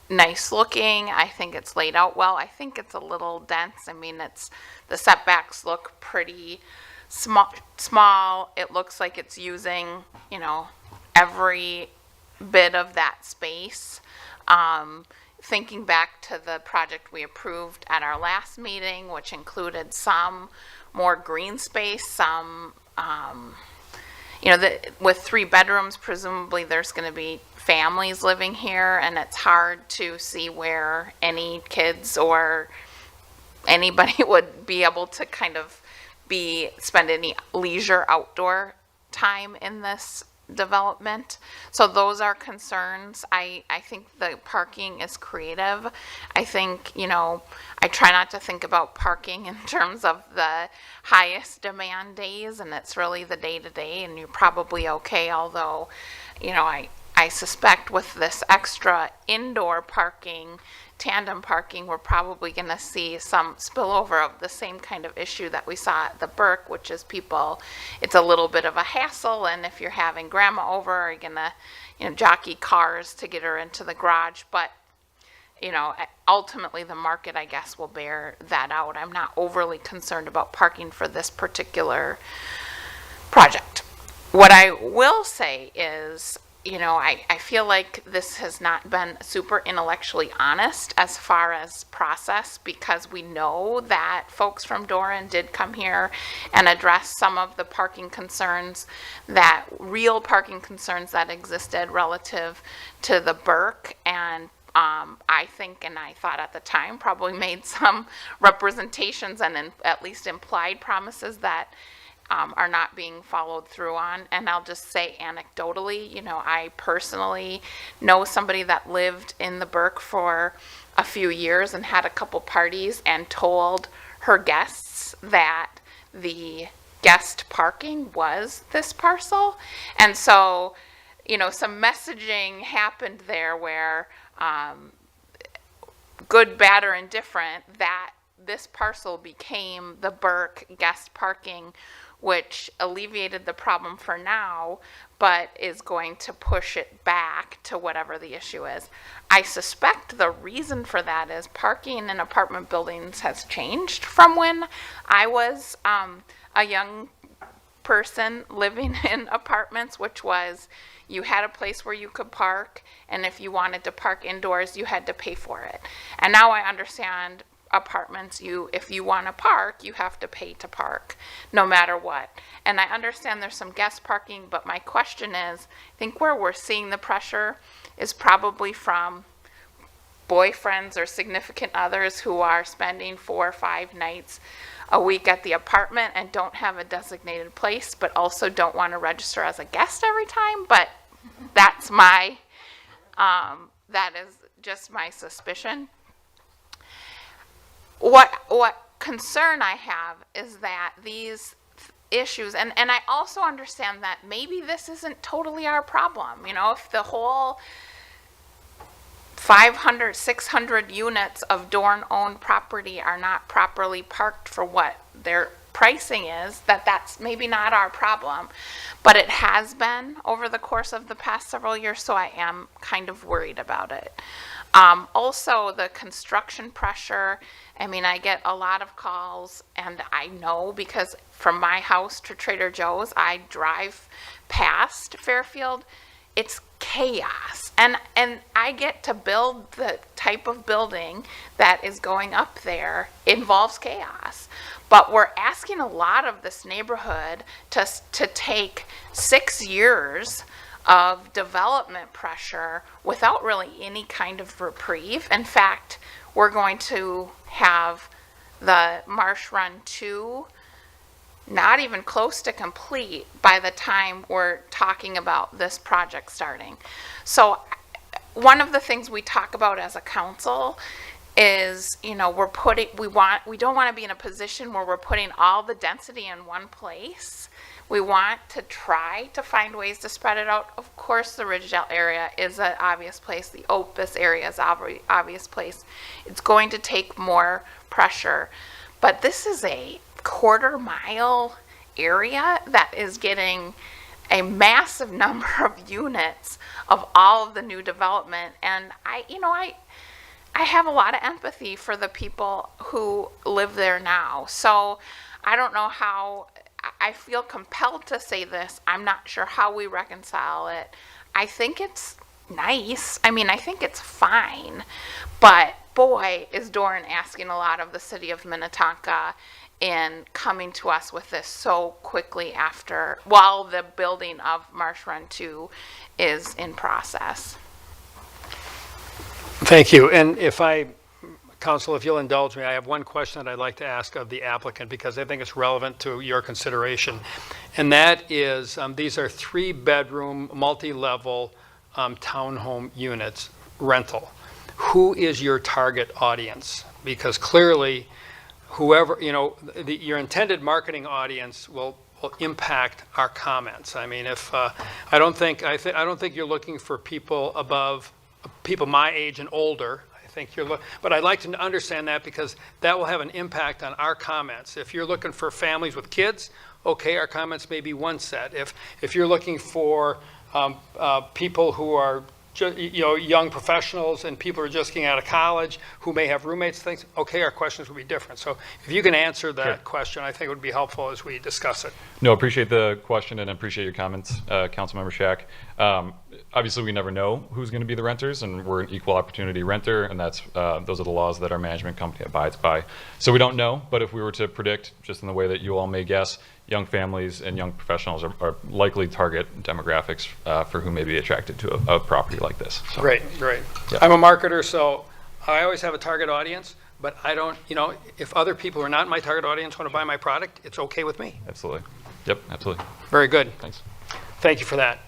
nice looking. I think it's laid out well. I think it's a little dense. I mean, the setbacks look pretty small. It looks like it's using, you know, every bit of that space. Thinking back to the project we approved at our last meeting, which included some more green space, some, you know, with 3 bedrooms, presumably there's going to be families living here, and it's hard to see where any kids or anybody would be able to kind of spend any leisure outdoor time in this development. So those are concerns. I think the parking is creative. I think, you know, I try not to think about parking in terms of the highest demand days, and it's really the day-to-day, and you're probably okay, although, you know, I suspect with this extra indoor parking, tandem parking, we're probably going to see some spillover of the same kind of issue that we saw at the Burke, which is people, it's a little bit of a hassle, and if you're having grandma over, are you going to, you know, jockey cars to get her into the garage? But, you know, ultimately the market, I guess, will bear that out. I'm not overly concerned about parking for this particular project. What I will say is, you know, I feel like this has not been super intellectually honest as far as process, because we know that folks from Doran did come here and address some of the parking concerns, that real parking concerns that existed relative to the Burke, and I think, and I thought at the time, probably made some representations and at least implied promises that are not being followed through on. And I'll just say anecdotally, you know, I personally know somebody that lived in the Burke for a few years and had a couple parties and told her guests that the guest parking was this parcel. And so, you know, some messaging happened there where good, bad, or indifferent, that this parcel became the Burke guest parking, which alleviated the problem for now, but is going to push it back to whatever the issue is. I suspect the reason for that is parking in apartment buildings has changed from when I was a young person living in apartments, which was you had a place where you could park, and if you wanted to park indoors, you had to pay for it. And now I understand apartments, if you want to park, you have to pay to park no matter what. And I understand there's some guest parking, but my question is, I think where we're seeing the pressure is probably from boyfriends or significant others who are spending 4 or 5 nights a week at the apartment and don't have a designated place, but also don't want to register as a guest every time. But that's that is just my suspicion. What concern I have is that these issues, and I also understand that maybe this isn't totally our problem. You know, if the whole 500, 600 units of Dorn-owned property are not properly parked for what their pricing is, that's maybe not our problem. But it has been over the course of the past several years, so I am kind of worried about it. Also, the construction pressure. I mean, I get a lot of calls, and I know because from my house to Trader Joe's, I drive past Fairfield. It's chaos. And I get to build the type of building that is going up there involves chaos. But we're asking a lot of this neighborhood to take 6 years of development pressure without really any kind of reprieve. In fact, we're going to have the Marsh Run 2 not even close to complete by the time we're talking about this project starting. So one of the things we talk about as a council is, we don't want to be in a position where we're putting all the density in one place. We want to try to find ways to spread it out. Of course, the Ridgedale area is an obvious place. The Opus area is an obvious place. It's going to take more pressure. But this is a quarter-mile area that is getting a massive number of units of all of the new development. And I have a lot of empathy for the people who live there now. So I don't know how, I feel compelled to say this. I'm not sure how we reconcile it. I think it's nice. I mean, I think it's fine. But boy, is Doran asking a lot of the city of Minnetonka in coming to us with this so quickly while the building of Marsh Run 2 is in process. Thank you. And Council, if you'll indulge me, I have one question that I'd like to ask of the applicant because I think it's relevant to your consideration. And that is, these are 3-bedroom, multi-level townhome units, rental. Who is your target audience? Because clearly, whoever, your intended marketing audience will impact our comments. I mean, I don't think you're looking for people my age and older. I think but I'd like to understand that because that will have an impact on our comments. If you're looking for families with kids, okay, our comments may be one set. If you're looking for people who are young professionals and people who are just getting out of college who may have roommates, things, okay, our questions will be different. So if you can answer that question, I think it would be helpful as we discuss it. No, appreciate the question and appreciate your comments, Councilmember Shack. Obviously, we never know who's going to be the renters, and we're an equal opportunity renter, and those are the laws that our management company abides by. So we don't know, but if we were to predict, just in the way that you all may guess, young families and young professionals are likely target demographics for who may be attracted to a property like this. So, Great. Yeah. I'm a marketer, so I always have a target audience, but I don't, if other people who are not in my target audience want to buy my product, it's okay with me. Absolutely. Yep, absolutely. Very good. Thanks. Thank you for that.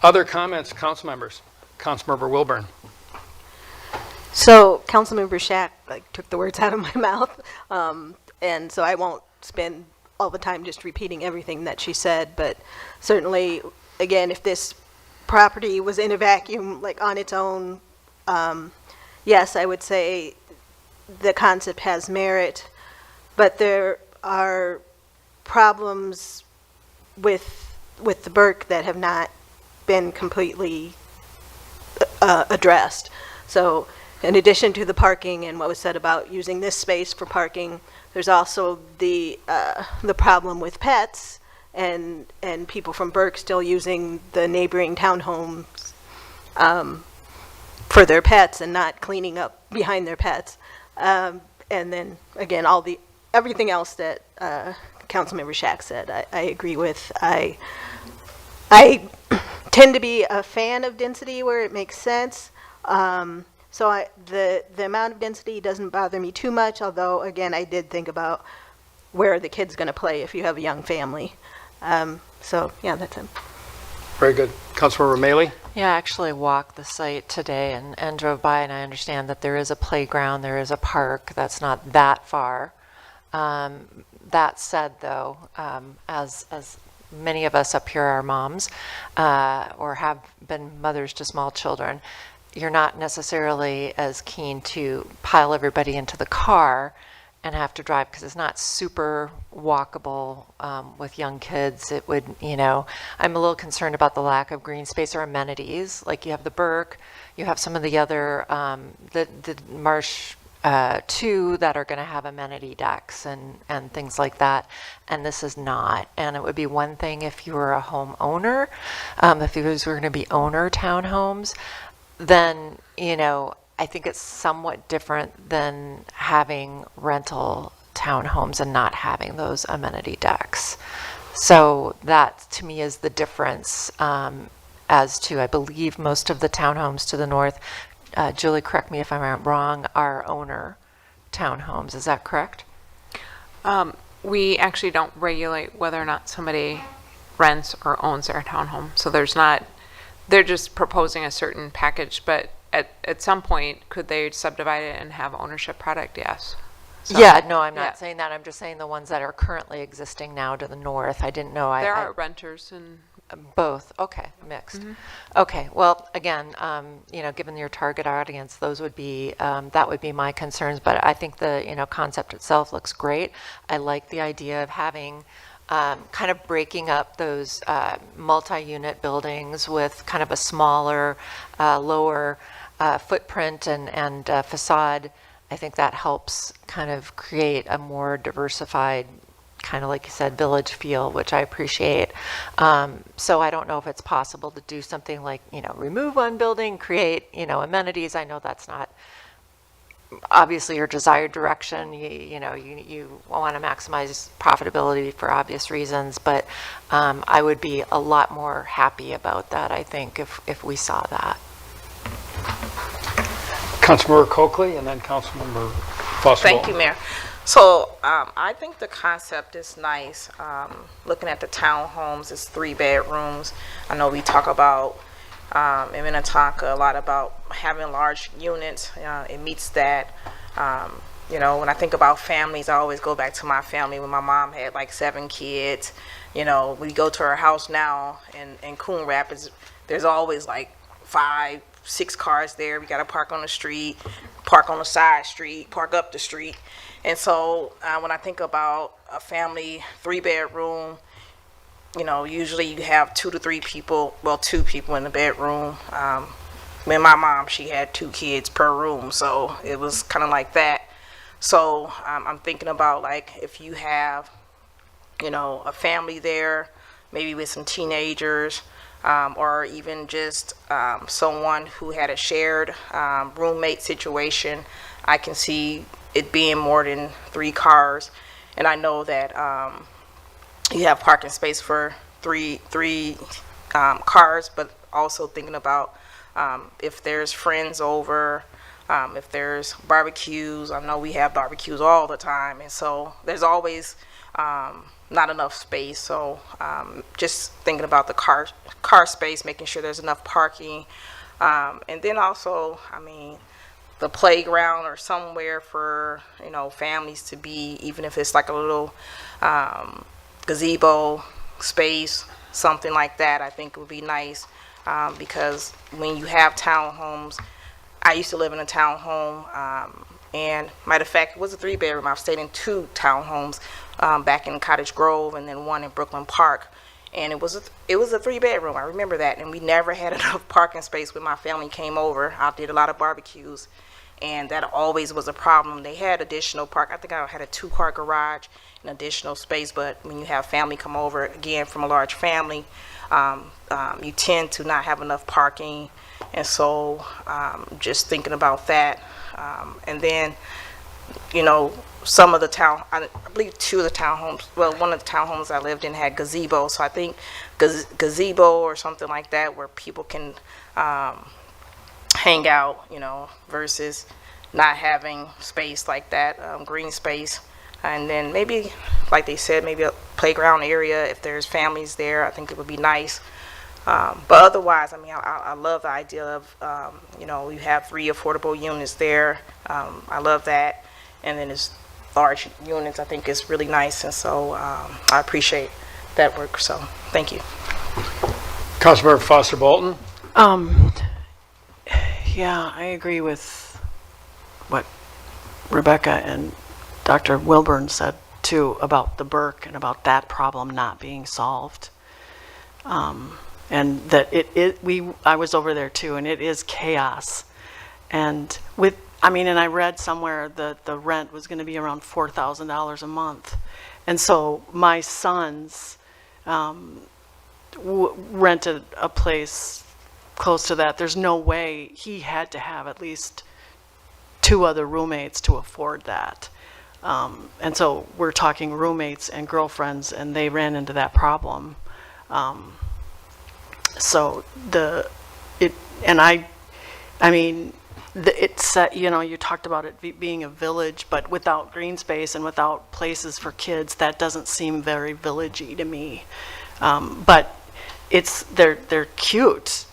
Other comments, council members? Councilmember Wilburn. So Councilmember Shack took the words out of my mouth, and so I won't spend all the time just repeating everything that she said, but certainly, again, if this property was in a vacuum, on its own, yes, I would say the concept has merit, but there are problems with the Burke that have not been completely addressed. So in addition to the parking and what was said about using this space for parking, there's also the problem with pets and people from Burke still using the neighboring townhomes for their pets and not cleaning up behind their pets. And then again, everything else that Councilmember Shack said, I agree with. I tend to be a fan of density where it makes sense. So the amount of density doesn't bother me too much, although, again, I did think about where are the kids going to play if you have a young family. So, yeah, that's it. Very good. Councilmember Mailey? Yeah, I actually walked the site today and drove by, and I understand that there is a playground, there is a park that's not that far. That said, though, as many of us up here are moms or have been mothers to small children, you're not necessarily as keen to pile everybody into the car and have to drive because it's not super walkable with young kids. It would, I'm a little concerned about the lack of green space or amenities. Like you have the Burke, you have some of the other, the Marsh 2 that are going to have amenity decks and things like that, and this is not. And it would be one thing if you were a homeowner, if these were going to be owner townhomes, then, I think it's somewhat different than having rental townhomes and not having those amenity decks. So that, to me, is the difference as to, I believe, most of the townhomes to the north, Julie, correct me if I'm wrong, are owner townhomes. Is that correct? We actually don't regulate whether or not somebody rents or owns their townhome. So there's not, they're just proposing a certain package, but at some point, could they subdivide it and have ownership product? Yes. So, Yeah, no, I'm not yeah. saying that. I'm just saying the ones that are currently existing now to the north. I didn't know. There I are renters and both. Okay, mixed. Okay, well, again, given your target audience, those would be, that would be my concerns. But I think the, concept itself looks great. I like the idea of having, kind of breaking up those multi-unit buildings with kind of a smaller, lower footprint and facade. I think that helps kind of create a more diversified, kind of like you said, village feel, which I appreciate. So I don't know if it's possible to do something like, remove one building, create, amenities. I know that's not obviously your desired direction. You want to maximize profitability for obvious reasons, but I would be a lot more happy about that, I think, if we saw that. Councilmember Coakley and then Councilmember Foster. Thank you, Mayor. So I think the concept is nice. Looking at the townhomes, it's 3 bedrooms. I know we talk about in Minnetonka a lot about having large units. It meets that. When I think about families, I always go back to my family when my mom had like 7 kids. We go to her house now in Coon Rapids. There's always like 5, 6 cars there. We got to park on the street, park on the side street, park up the street. And so when I think about a family 3-bedroom, usually you have 2 to 3 people, well, 2 people in the bedroom. When my mom, she had 2 kids per room, so it was kind of like that. So I'm thinking about like if you have, a family there, maybe with some teenagers, or even just someone who had a shared roommate situation, I can see it being more than 3 cars. And I know that you have parking space for three cars, but also thinking about if there's friends over, if there's barbecues. I know we have barbecues all the time, and so there's always not enough space. So just thinking about the car space, making sure there's enough parking, and then also, the playground or somewhere for families to be, even if it's like a little gazebo space, something like that. I think would be nice, because when you have townhomes, I used to live in a townhome, and matter of fact, it was a 3-bedroom. I've stayed in 2 townhomes back in Cottage Grove and then one in Brooklyn Park, and it was a 3-bedroom. I remember that, and we never had enough parking space when my family came over. I did a lot of barbecues, and that always was a problem. They had additional park. I think I had a 2-car garage and additional space, but when you have family come over, again, from a large family, you tend to not have enough parking. And so just thinking about that. And then, some of the I believe 2 of the townhomes, well, one of the townhomes I lived in had gazebo. So I think gazebo or something like that where people can hang out, versus not having space like that, green space. And then maybe, like they said, maybe a playground area if there's families there. I think it would be nice. But otherwise, I love the idea of, you have 3 affordable units there. I love that. And then it's large units. I think it's really nice. And so I appreciate that work. So thank you. Councilmember Foster Bolton. Yeah, I agree with what Rebecca and Dr. Wilburn said too about the Burke and about that problem not being solved. And that I was over there too, and it is chaos. And and I read somewhere that the rent was going to be around $4,000 a month. And so my sons rented a place close to that. There's no way he had to have at least 2 other roommates to afford that. And so we're talking roommates and girlfriends, and they ran into that problem. So it's, you talked about it being a village, but without green space and without places for kids, that doesn't seem very villagey to me. But they're cute,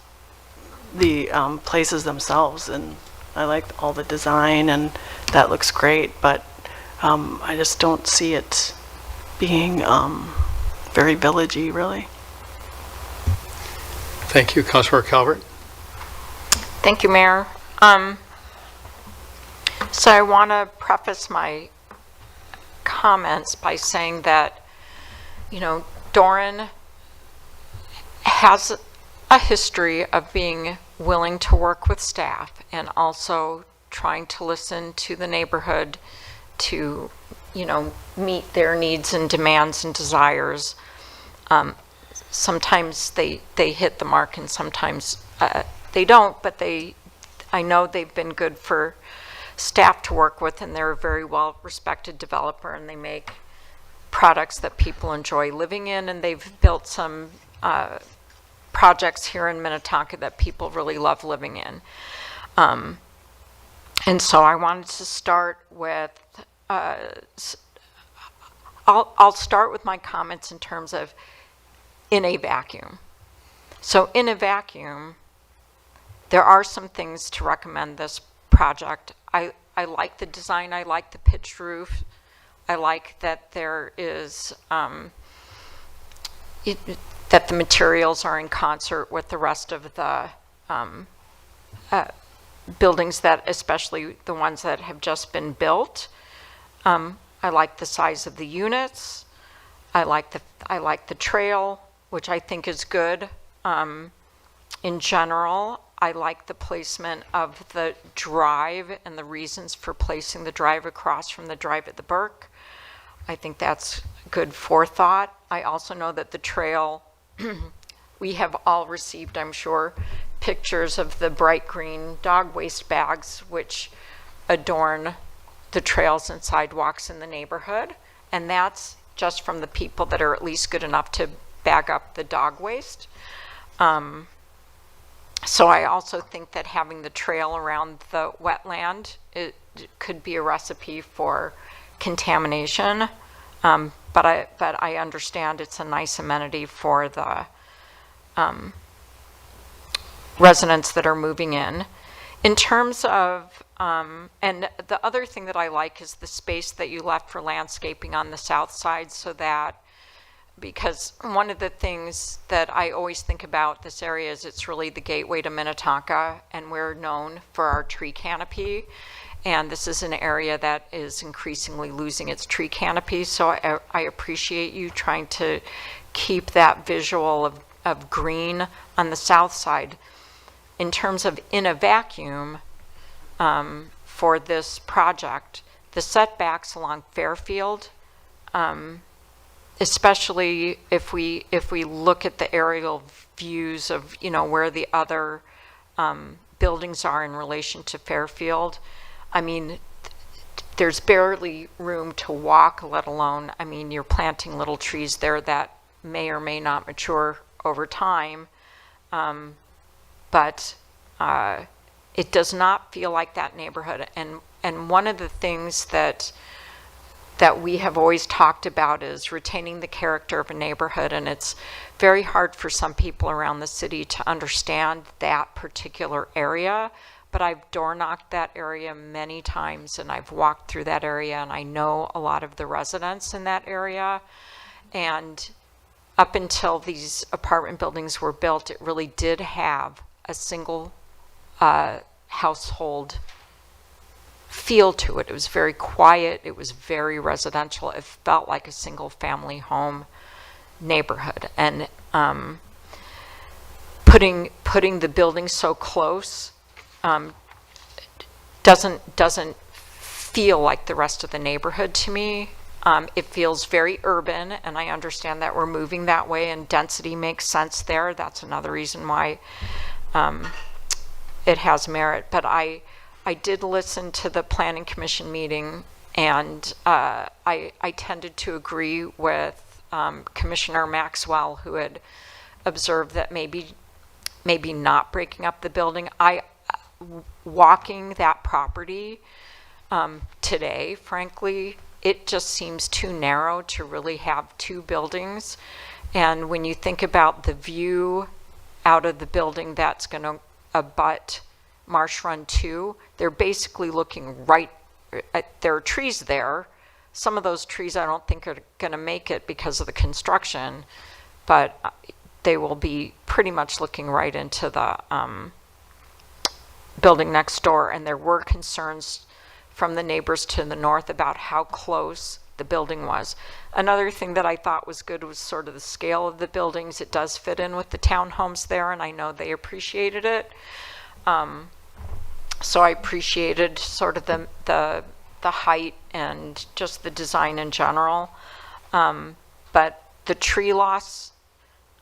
the places themselves, and I like all the design, and that looks great, but I just don't see it being very villagey, really. Thank you, Councilmember Calvert. Thank you, Mayor. So I want to preface my comments by saying that, Doran has a history of being willing to work with staff and also trying to listen to the neighborhood to, meet their needs and demands and desires. Sometimes they hit the mark and sometimes they don't, but I know they've been good for staff to work with, and they're a very well-respected developer, and they make products that people enjoy living in, and they've built some projects here in Minnetonka that people really love living in. And so I wanted to start with, I'll start with my comments in terms of in a vacuum. So in a vacuum, there are some things to recommend this project. I like the design, I like the pitched roof, I like that there is, that the materials are in concert with the rest of the buildings, that, especially the ones that have just been built. I like the size of the units. I like the trail, which I think is good. In general, I like the placement of the drive and the reasons for placing the drive across from the drive at the Burke. I think that's good forethought. I also know that the trail, we have all received, I'm sure, pictures of the bright green dog waste bags which adorn the trails and sidewalks in the neighborhood. And that's just from the people that are at least good enough to bag up the dog waste. So I also think that having the trail around the wetland, it could be a recipe for contamination. But I understand it's a nice amenity for the residents that are moving in. In terms of, and the other thing that I like is the space that you left for landscaping on the south side, so that, because one of the things that I always think about this area is it's really the gateway to Minnetonka, and we're known for our tree canopy. And this is an area that is increasingly losing its tree canopy. So I appreciate you trying to keep that visual of green on the south side. In terms of in a vacuum, for this project, the setbacks along Fairfield, especially if we look at the aerial views of where the other buildings are in relation to Fairfield, I mean, there's barely room to walk, let alone, I mean, you're planting little trees there that may or may not mature over time, but it does not feel like that neighborhood. And one of the things that we have always talked about is retaining the character of a neighborhood, and it's very hard for some people around the city to understand that particular area. But I've door knocked that area many times, and I've walked through that area, and I know a lot of the residents in that area. And up until these apartment buildings were built, it really did have a single household feel to it. It was very quiet. It was very residential. It felt like a single family home neighborhood. And putting the building so close doesn't feel like the rest of the neighborhood to me. It feels very urban, and I understand that we're moving that way, and density makes sense there. That's another reason why it has merit. But I did listen to the Planning Commission meeting, and I tended to agree with Commissioner Maxwell, who had observed that maybe not breaking up the building. walking that property today, frankly, it just seems too narrow to really have two buildings. And when you think about the view out of the building that's going to abut Marsh Run 2, they're basically looking right at, there are trees there. Some of those trees I don't think are going to make it because of the construction, but they will be pretty much looking right into the building next door. And there were concerns from the neighbors to the north about how close the building was. Another thing that I thought was good was sort of the scale of the buildings. It does fit in with the townhomes there, and I know they appreciated it. So I appreciated sort of the height and just the design in general. But the tree loss,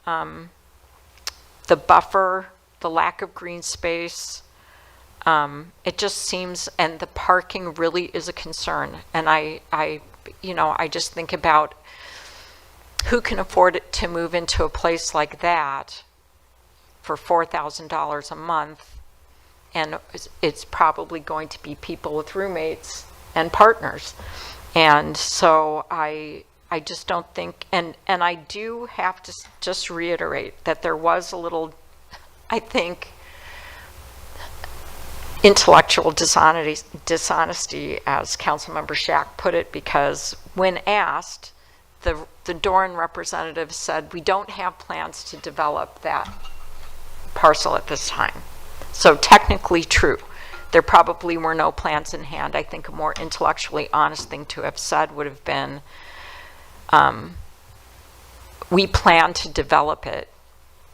the buffer, the lack of green space, it just seems, and the parking really is a concern. And I just think about who can afford it to move into a place like that for $4,000 a month. And it's probably going to be people with roommates and partners. And so I just don't think, and I do have to just reiterate that there was a little, I think, intellectual dishonesty, as Councilmember Shack put it, because when asked, the Doran representative said, we don't have plans to develop that parcel at this time. So technically true. There probably were no plans in hand. I think a more intellectually honest thing to have said would have been, we plan to develop it,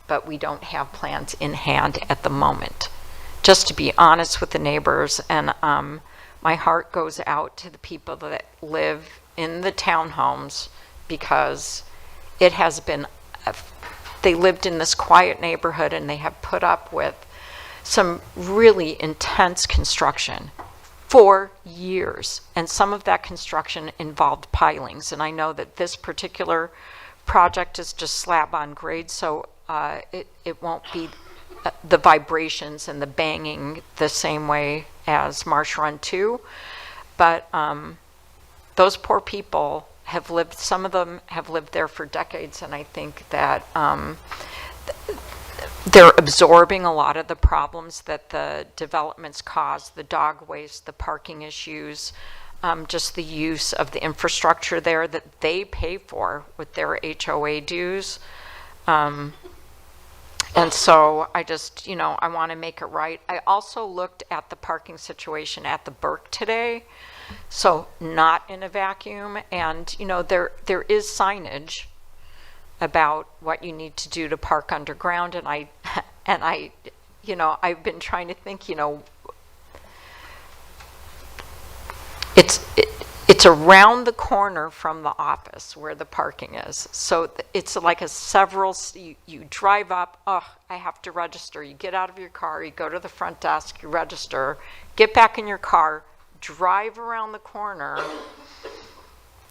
but we don't have plans in hand at the moment. Just to be honest with the neighbors, and my heart goes out to the people that live in the townhomes, because it has been, they lived in this quiet neighborhood and they have put up with some really intense construction for years. And some of that construction involved pilings. And I know that this particular project is just slab on grade, so it won't be the vibrations and the banging the same way as Marsh Run 2. But those poor people have lived, some of them have lived there for decades, and I think that they're absorbing a lot of the problems that the developments cause, the dog waste, the parking issues, just the use of the infrastructure there that they pay for with their HOA dues. And so I just, I want to make it right. I also looked at the parking situation at the Burke today, so not in a vacuum. And, there is signage about what you need to do to park underground. And I've been trying to think, it's around the corner from the office where the parking is. So it's like you drive up, I have to register. You get out of your car, you go to the front desk, you register, get back in your car, drive around the corner,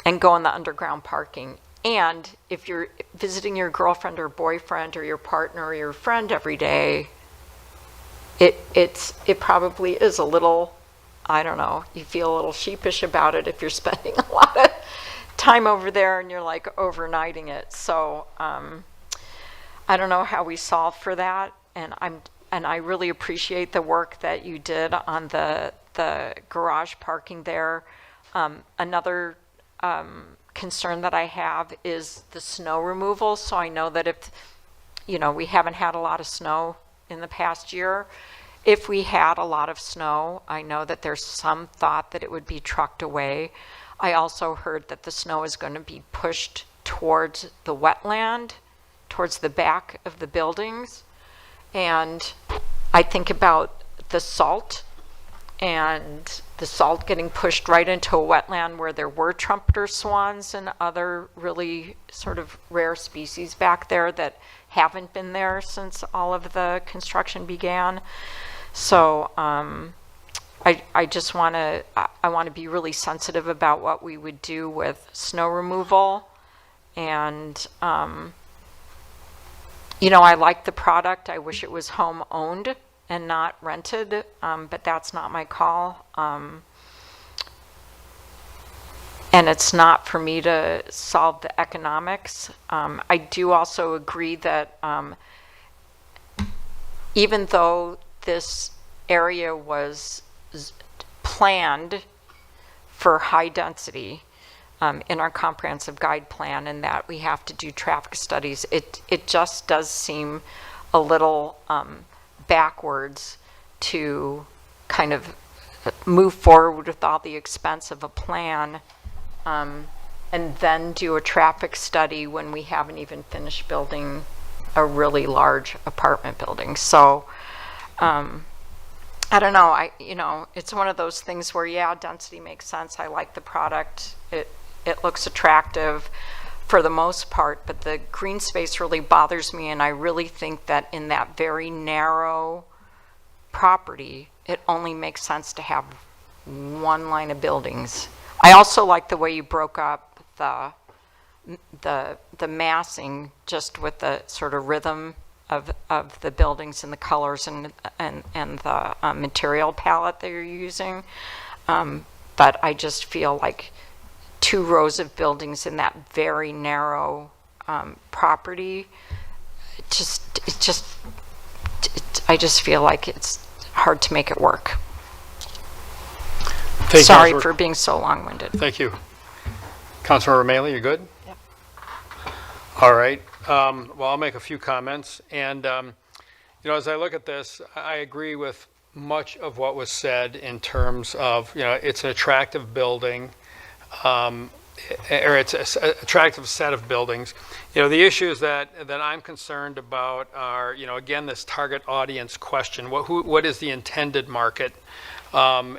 and go in the underground parking. And if you're visiting your girlfriend or boyfriend or your partner or your friend every day, it probably is a little, I don't know, you feel a little sheepish about it if you're spending a lot of time over there and you're like overnighting it. So I don't know how we solve for that. And I really appreciate the work that you did on the garage parking there. Another concern that I have is the snow removal. So I know that if, we haven't had a lot of snow in the past year. If we had a lot of snow, I know that there's some thought that it would be trucked away. I also heard that the snow is going to be pushed towards the wetland, towards the back of the buildings. And I think about the salt, and the salt getting pushed right into a wetland where there were trumpeter swans and other really sort of rare species back there that haven't been there since all of the construction began. So I just want to be really sensitive about what we would do with snow removal. And I like the product. I wish it was home owned and not rented, but that's not my call. And it's not for me to solve the economics. I do also agree that even though this area was planned for high density in our comprehensive guide plan, and that we have to do traffic studies, it just does seem a little backwards to kind of move forward with all the expense of a plan and then do a traffic study when we haven't even finished building a really large apartment building. So I don't know, it's one of those things where, yeah, density makes sense. I like the product. It looks attractive for the most part, but the green space really bothers me, and I really think that in that very narrow property, it only makes sense to have one line of buildings. I also like the way you broke up the massing, just with the sort of rhythm of the buildings and the colors and the material palette that you're using. But I just feel like 2 rows of buildings in that very narrow property, I just feel like it's hard to make it work. Sorry for being so long-winded. Thank you. Councilor Romali, you good? Yep. All right. Well, I'll make a few comments. And, as I look at this, I agree with much of what was said in terms of, it's an attractive building, or it's an attractive set of buildings. The issues that I'm concerned about are, again, this target audience question. What is the intended market? And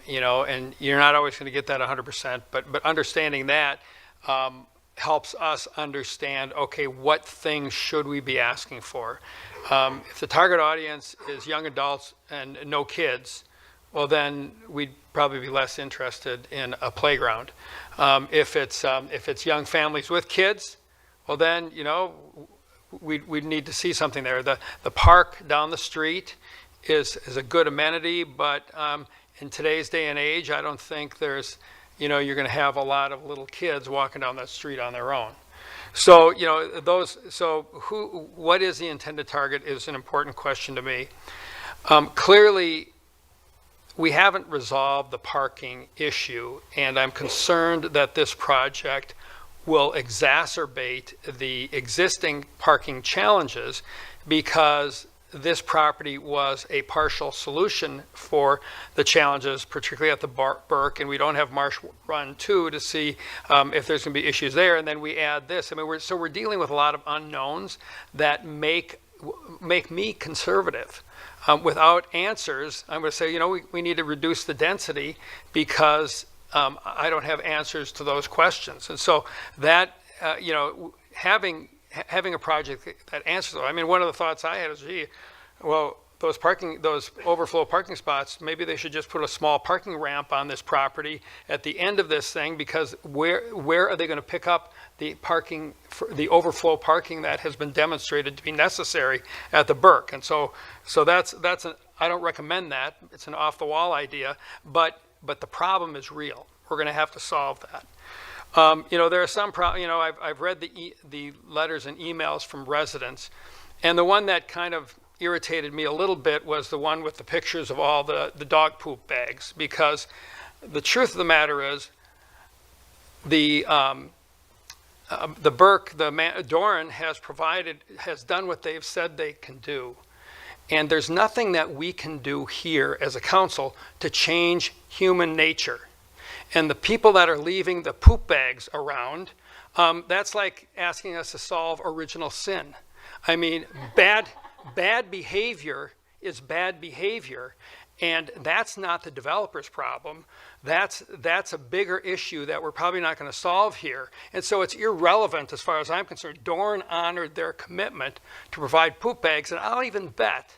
you're not always going to get that 100%, but understanding that helps us understand, okay, what things should we be asking for? If the target audience is young adults and no kids, well, then we'd probably be less interested in a playground. If it's young families with kids, well, then, we'd need to see something there. The park down the street is a good amenity, but in today's day and age, I don't think there's, you're going to have a lot of little kids walking down that street on their own. So, what is the intended target is an important question to me. Clearly, we haven't resolved the parking issue, and I'm concerned that this project will exacerbate the existing parking challenges, because this property was a partial solution for the challenges, particularly at the Burke, and we don't have Marsh Run 2 to see if there's going to be issues there. And then we add this. I mean, we're dealing with a lot of unknowns that make me conservative. Without answers, I'm going to say, we need to reduce the density because I don't have answers to those questions. And so that, having a project that answers them. I mean, one of the thoughts I had is, those overflow parking spots, maybe they should just put a small parking ramp on this property at the end of this thing, because where are they going to pick up the parking, the overflow parking that has been demonstrated to be necessary at the Burke? And so that's I don't recommend that. It's an off-the-wall idea, but the problem is real. We're going to have to solve that. There are some I've read the letters and emails from residents, and the one that kind of irritated me a little bit was the one with the pictures of all the dog poop bags, because the truth of the matter is the Burke, Doran has done what they've said they can do, and there's nothing that we can do here as a council to change human nature. And the people that are leaving the poop bags around, that's like asking us to solve original sin. I mean, bad behavior is bad behavior, and that's not the developer's problem. That's a bigger issue that we're probably not going to solve here. And so it's irrelevant as far as I'm concerned. Doran honored their commitment to provide poop bags, and I'll even bet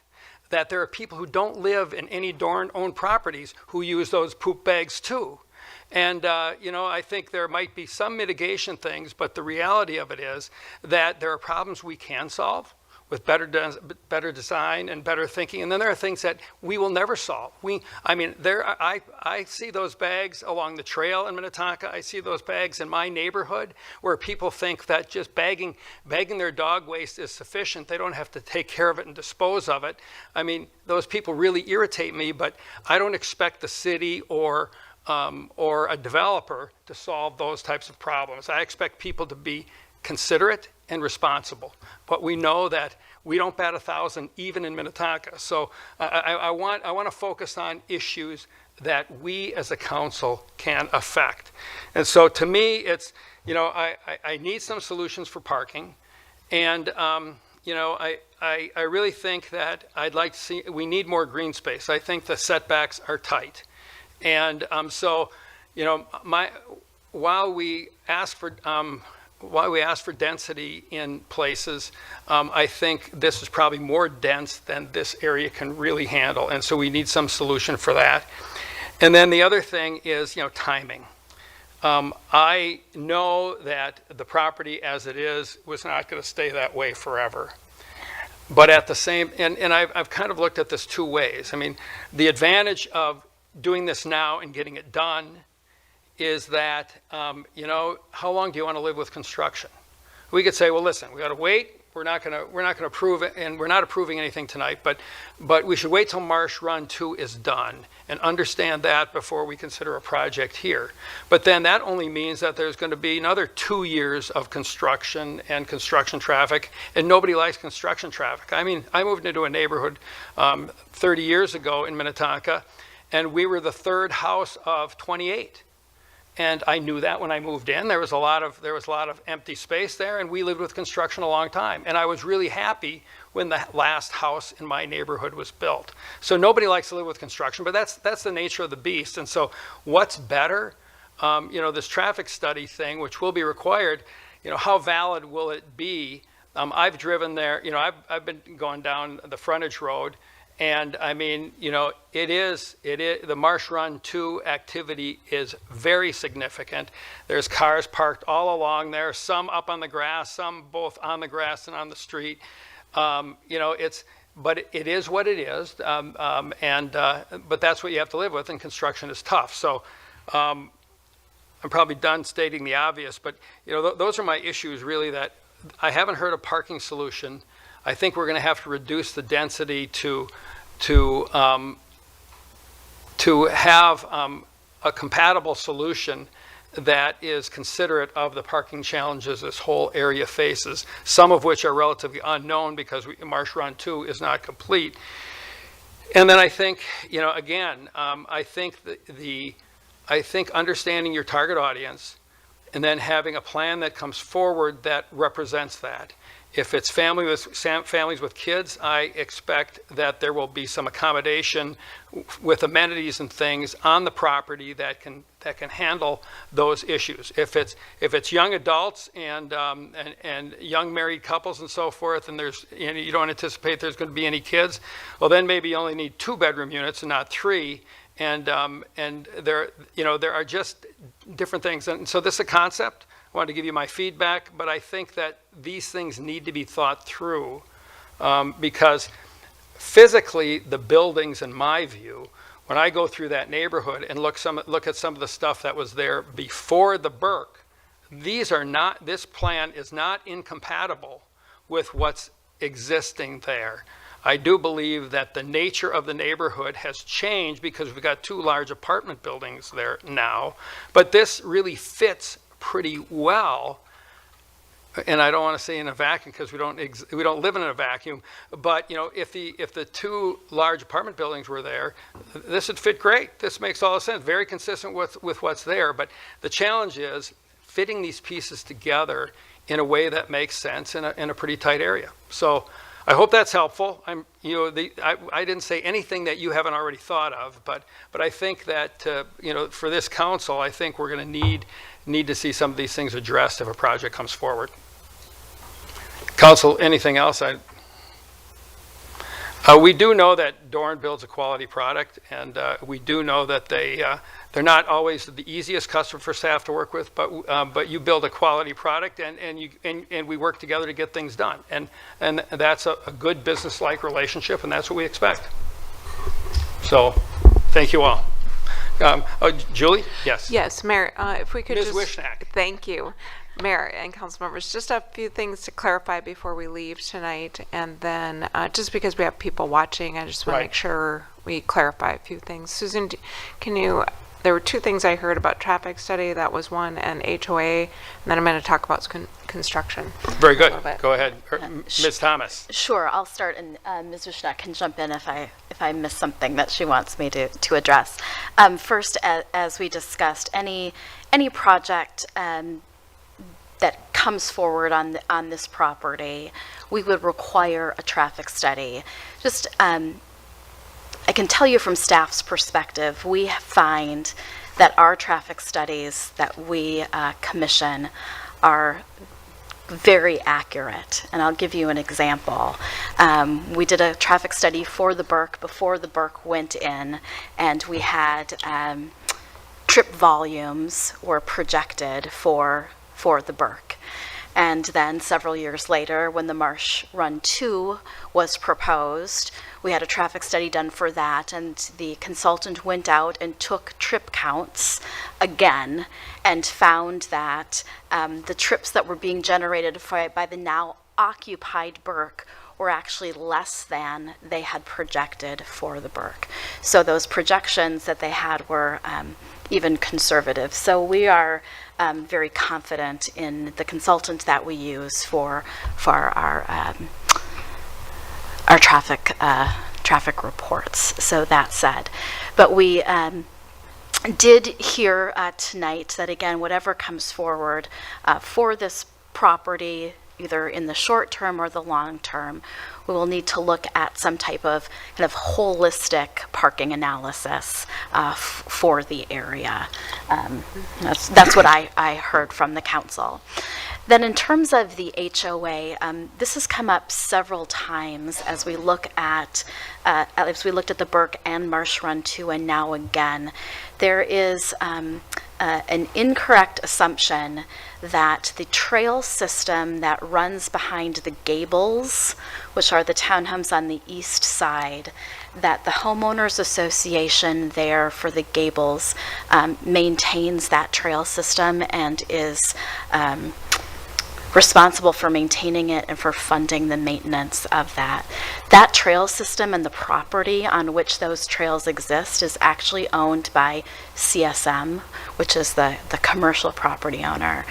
that there are people who don't live in any Doran-owned properties who use those poop bags too. And, I think there might be some mitigation things, but the reality of it is that there are problems we can solve. with better design and better thinking. And then there are things that we will never solve. I see those bags along the trail in Minnetonka. I see those bags in my neighborhood where people think that just bagging their dog waste is sufficient. They don't have to take care of it and dispose of it. I mean, those people really irritate me, but I don't expect the city or a developer to solve those types of problems. I expect people to be considerate and responsible. But we know that we don't bat 1,000 even in Minnetonka. So I want to focus on issues that we as a council can affect. And so to me, it's, I need some solutions for parking. And, I really think that I'd like to see, we need more green space. I think the setbacks are tight. And while we ask for density in places, I think this is probably more dense than this area can really handle. And so we need some solution for that. And then the other thing is, timing. I know that the property as it is was not going to stay that way forever. But at the same, and I've kind of looked at this two ways. I mean, the advantage of doing this now and getting it done is that, how long do you want to live with construction? We could say, well, listen, we got to wait. We're not going to approve it, and we're not approving anything tonight. But we should wait till Marsh Run 2 is done and understand that before we consider a project here. But then that only means that there's going to be another 2 years of construction and construction traffic, and nobody likes construction traffic. I mean, I moved into a neighborhood 30 years ago in Minnetonka, and we were the third house of 28. And I knew that when I moved in. There was a lot of empty space there, and we lived with construction a long time. And I was really happy when the last house in my neighborhood was built. So nobody likes to live with construction, but that's the nature of the beast. And so what's better? This traffic study thing, which will be required, how valid will it be? I've driven there, I've been going down the frontage road. And I mean, it is the Marsh Run 2 activity is very significant. There's cars parked all along there, some up on the grass, some both on the grass and on the street. But it is what it is. But that's what you have to live with, and construction is tough. So I'm probably done stating the obvious, but those are my issues really, that I haven't heard a parking solution. I think we're going to have to reduce the density to have a compatible solution that is considerate of the parking challenges this whole area faces, some of which are relatively unknown because Marsh Run 2 is not complete. And then I think, I think understanding your target audience and then having a plan that comes forward that represents that. If it's families with kids, I expect that there will be some accommodation with amenities and things on the property that can handle those issues. If it's young adults and young married couples and so forth, and you don't anticipate there's going to be any kids, well then maybe you only need 2-bedroom units and not 3. And there are just different things. And so this is a concept. I wanted to give you my feedback, but I think that these things need to be thought through because physically the buildings, in my view, when I go through that neighborhood and look at some of the stuff that was there before the Burke, this plan is not incompatible with what's existing there. I do believe that the nature of the neighborhood has changed because we've got 2 large apartment buildings there now, but this really fits pretty well. And I don't want to say in a vacuum because we don't live in a vacuum, but if the 2 large apartment buildings were there, this would fit great. This makes all the sense, very consistent with what's there. But the challenge is fitting these pieces together in a way that makes sense in a pretty tight area. So I hope that's helpful. I didn't say anything that you haven't already thought of, but I think that for this council, I think we're going to need to see some of these things addressed if a project comes forward. Council, anything else? We do know that Doran builds a quality product, and we do know that They're not always the easiest customer for staff to work with, but you build a quality product and we work together to get things done. And that's a good business-like relationship, and that's what we expect. So, thank you all. Julie? Yes. Yes, Mayor, if we could Ms. just... Wishnak. Thank you. Mayor and council members, just a few things to clarify before we leave tonight. And then just because we have people watching, I just want to make sure we clarify a few things. Susan, can you... There were two things I heard about traffic study. That was one, and HOA. And then I'm going to talk about construction. Very good. Go ahead. Ms. Thomas. Sure, I'll start, and Ms. Wishnak can jump in if I miss something that she wants me to address. First, as we discussed, any project that comes forward on this property, we would require a traffic study. Just I can tell you from staff's perspective, we find that our traffic studies that we commission are very accurate. And I'll give you an example. We did a traffic study for the Burke before the Burke went in, and we had trip volumes were projected for the Burke. And then several years later, when the Marsh Run 2 was proposed, we had a traffic study done for that, and the consultant went out and took trip counts again and found that the trips that were being generated by the now occupied Burke were actually less than they had projected for the Burke. So those projections that they had were even conservative. So we are very confident in the consultant that we use for our traffic reports. So that said, but we did hear tonight that, again, whatever comes forward for this property, either in the short term or the long term, we will need to look at some type of kind of holistic parking analysis for the area. That's what I heard from the council. Then in terms of the HOA, this has come up several times as we look at the Burke and Marsh Run 2, and now again. There is an incorrect assumption that the trail system that runs behind the gables, which are the townhomes on the east side, that the homeowners association there for the gables maintains that trail system and is responsible for maintaining it and for funding the maintenance of that. That trail system and the property on which those trails exist is actually owned by CSM, which is the commercial property owner.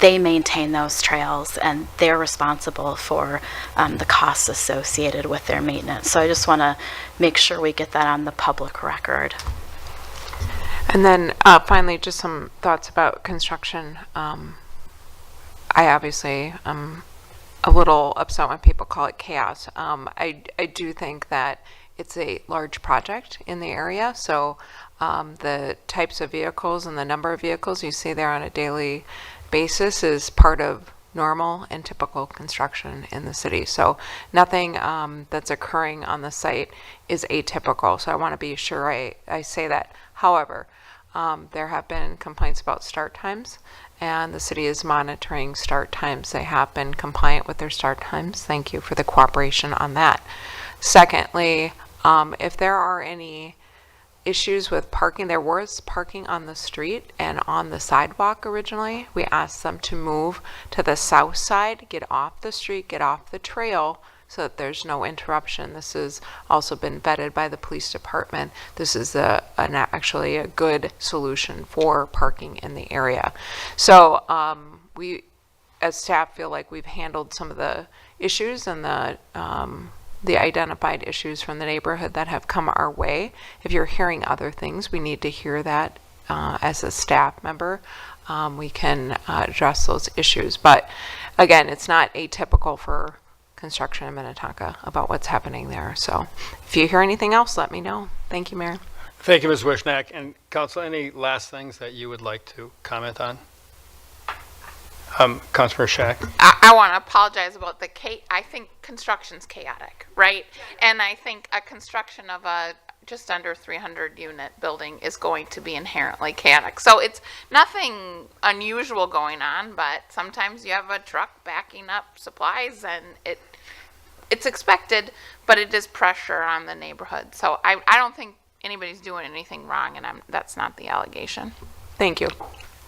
They maintain those trails, and they're responsible for the costs associated with their maintenance. So I just want to make sure we get that on the public record. And then finally, just some thoughts about construction. I obviously am a little upset when people call it chaos. I do think that it's a large project in the area, so the types of vehicles and the number of vehicles you see there on a daily basis is part of normal and typical construction in the city. So nothing that's occurring on the site is atypical, so I want to be sure I say that. However, there have been complaints about start times, and the city is monitoring start times. They have been compliant with their start times. Thank you for the cooperation on that. Secondly, if there are any issues with parking, there was parking on the street and on the sidewalk originally. We asked them to move to the south side, get off the street, get off the trail, so that there's no interruption. This has also been vetted by the police department. This is actually a good solution for parking in the area. So we, as staff, feel like we've handled some of the issues and the identified issues from the neighborhood that have come our way. If you're hearing other things, we need to hear that as a staff member. We can address those issues. But again, it's not atypical for construction in Minnetonka about what's happening there. So if you hear anything else, let me know. Thank you, Mayor. Thank you, Ms. Wishnak. And Council, any last things that you would like to comment on? Councilor Shack. I want to apologize about I think construction's chaotic, right? And I think a construction of a just under 300 unit building is going to be inherently chaotic. So it's nothing unusual going on, but sometimes you have a truck backing up supplies and it's expected, but it is pressure on the neighborhood. So I don't think anybody's doing anything wrong, and that's not the allegation. Thank you.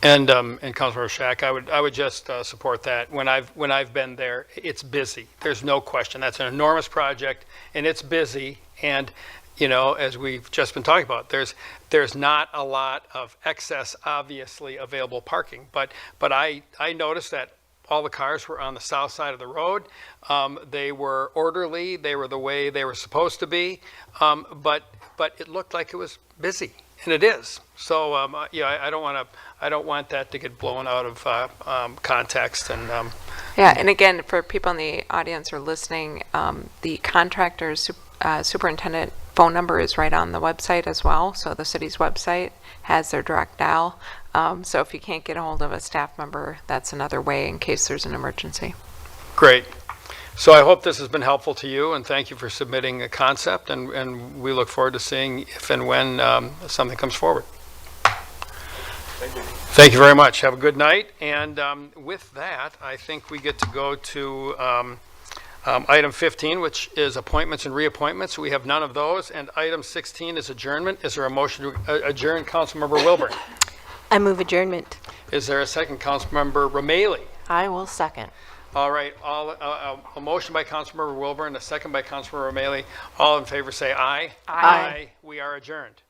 And Councilmember Shack, I would just support that. When I've been there, it's busy. There's no question. That's an enormous project, and it's busy. And you know, as we've just been talking about, there's not a lot of excess, obviously available parking. But I noticed that all the cars were on the south side of the road. They were orderly. They were the way they were supposed to be. But it looked like it was busy. And it is. So, I don't want that to get blown out of context. And Yeah, and again, for people in the audience or listening, the contractor's superintendent phone number is right on the website as well. So the city's website has their direct dial. So if you can't get a hold of a staff member, that's another way in case there's an emergency. great. So I hope this has been helpful to you, and thank you for submitting a concept, and we look forward to seeing if and when something comes forward. Thank you very much. Have a good night. And with that, I think we get to go to item 15, which is appointments and reappointments. We have none of those. And item 16 is adjournment. Is there a motion to adjourn? Councilmember Wilburn. I move adjournment. Is there a second? Councilmember Rameli. I will second. All right, a motion by Councilmember Wilburn, a second by Councilmember Rameli. All in favor say aye. Aye. We are adjourned.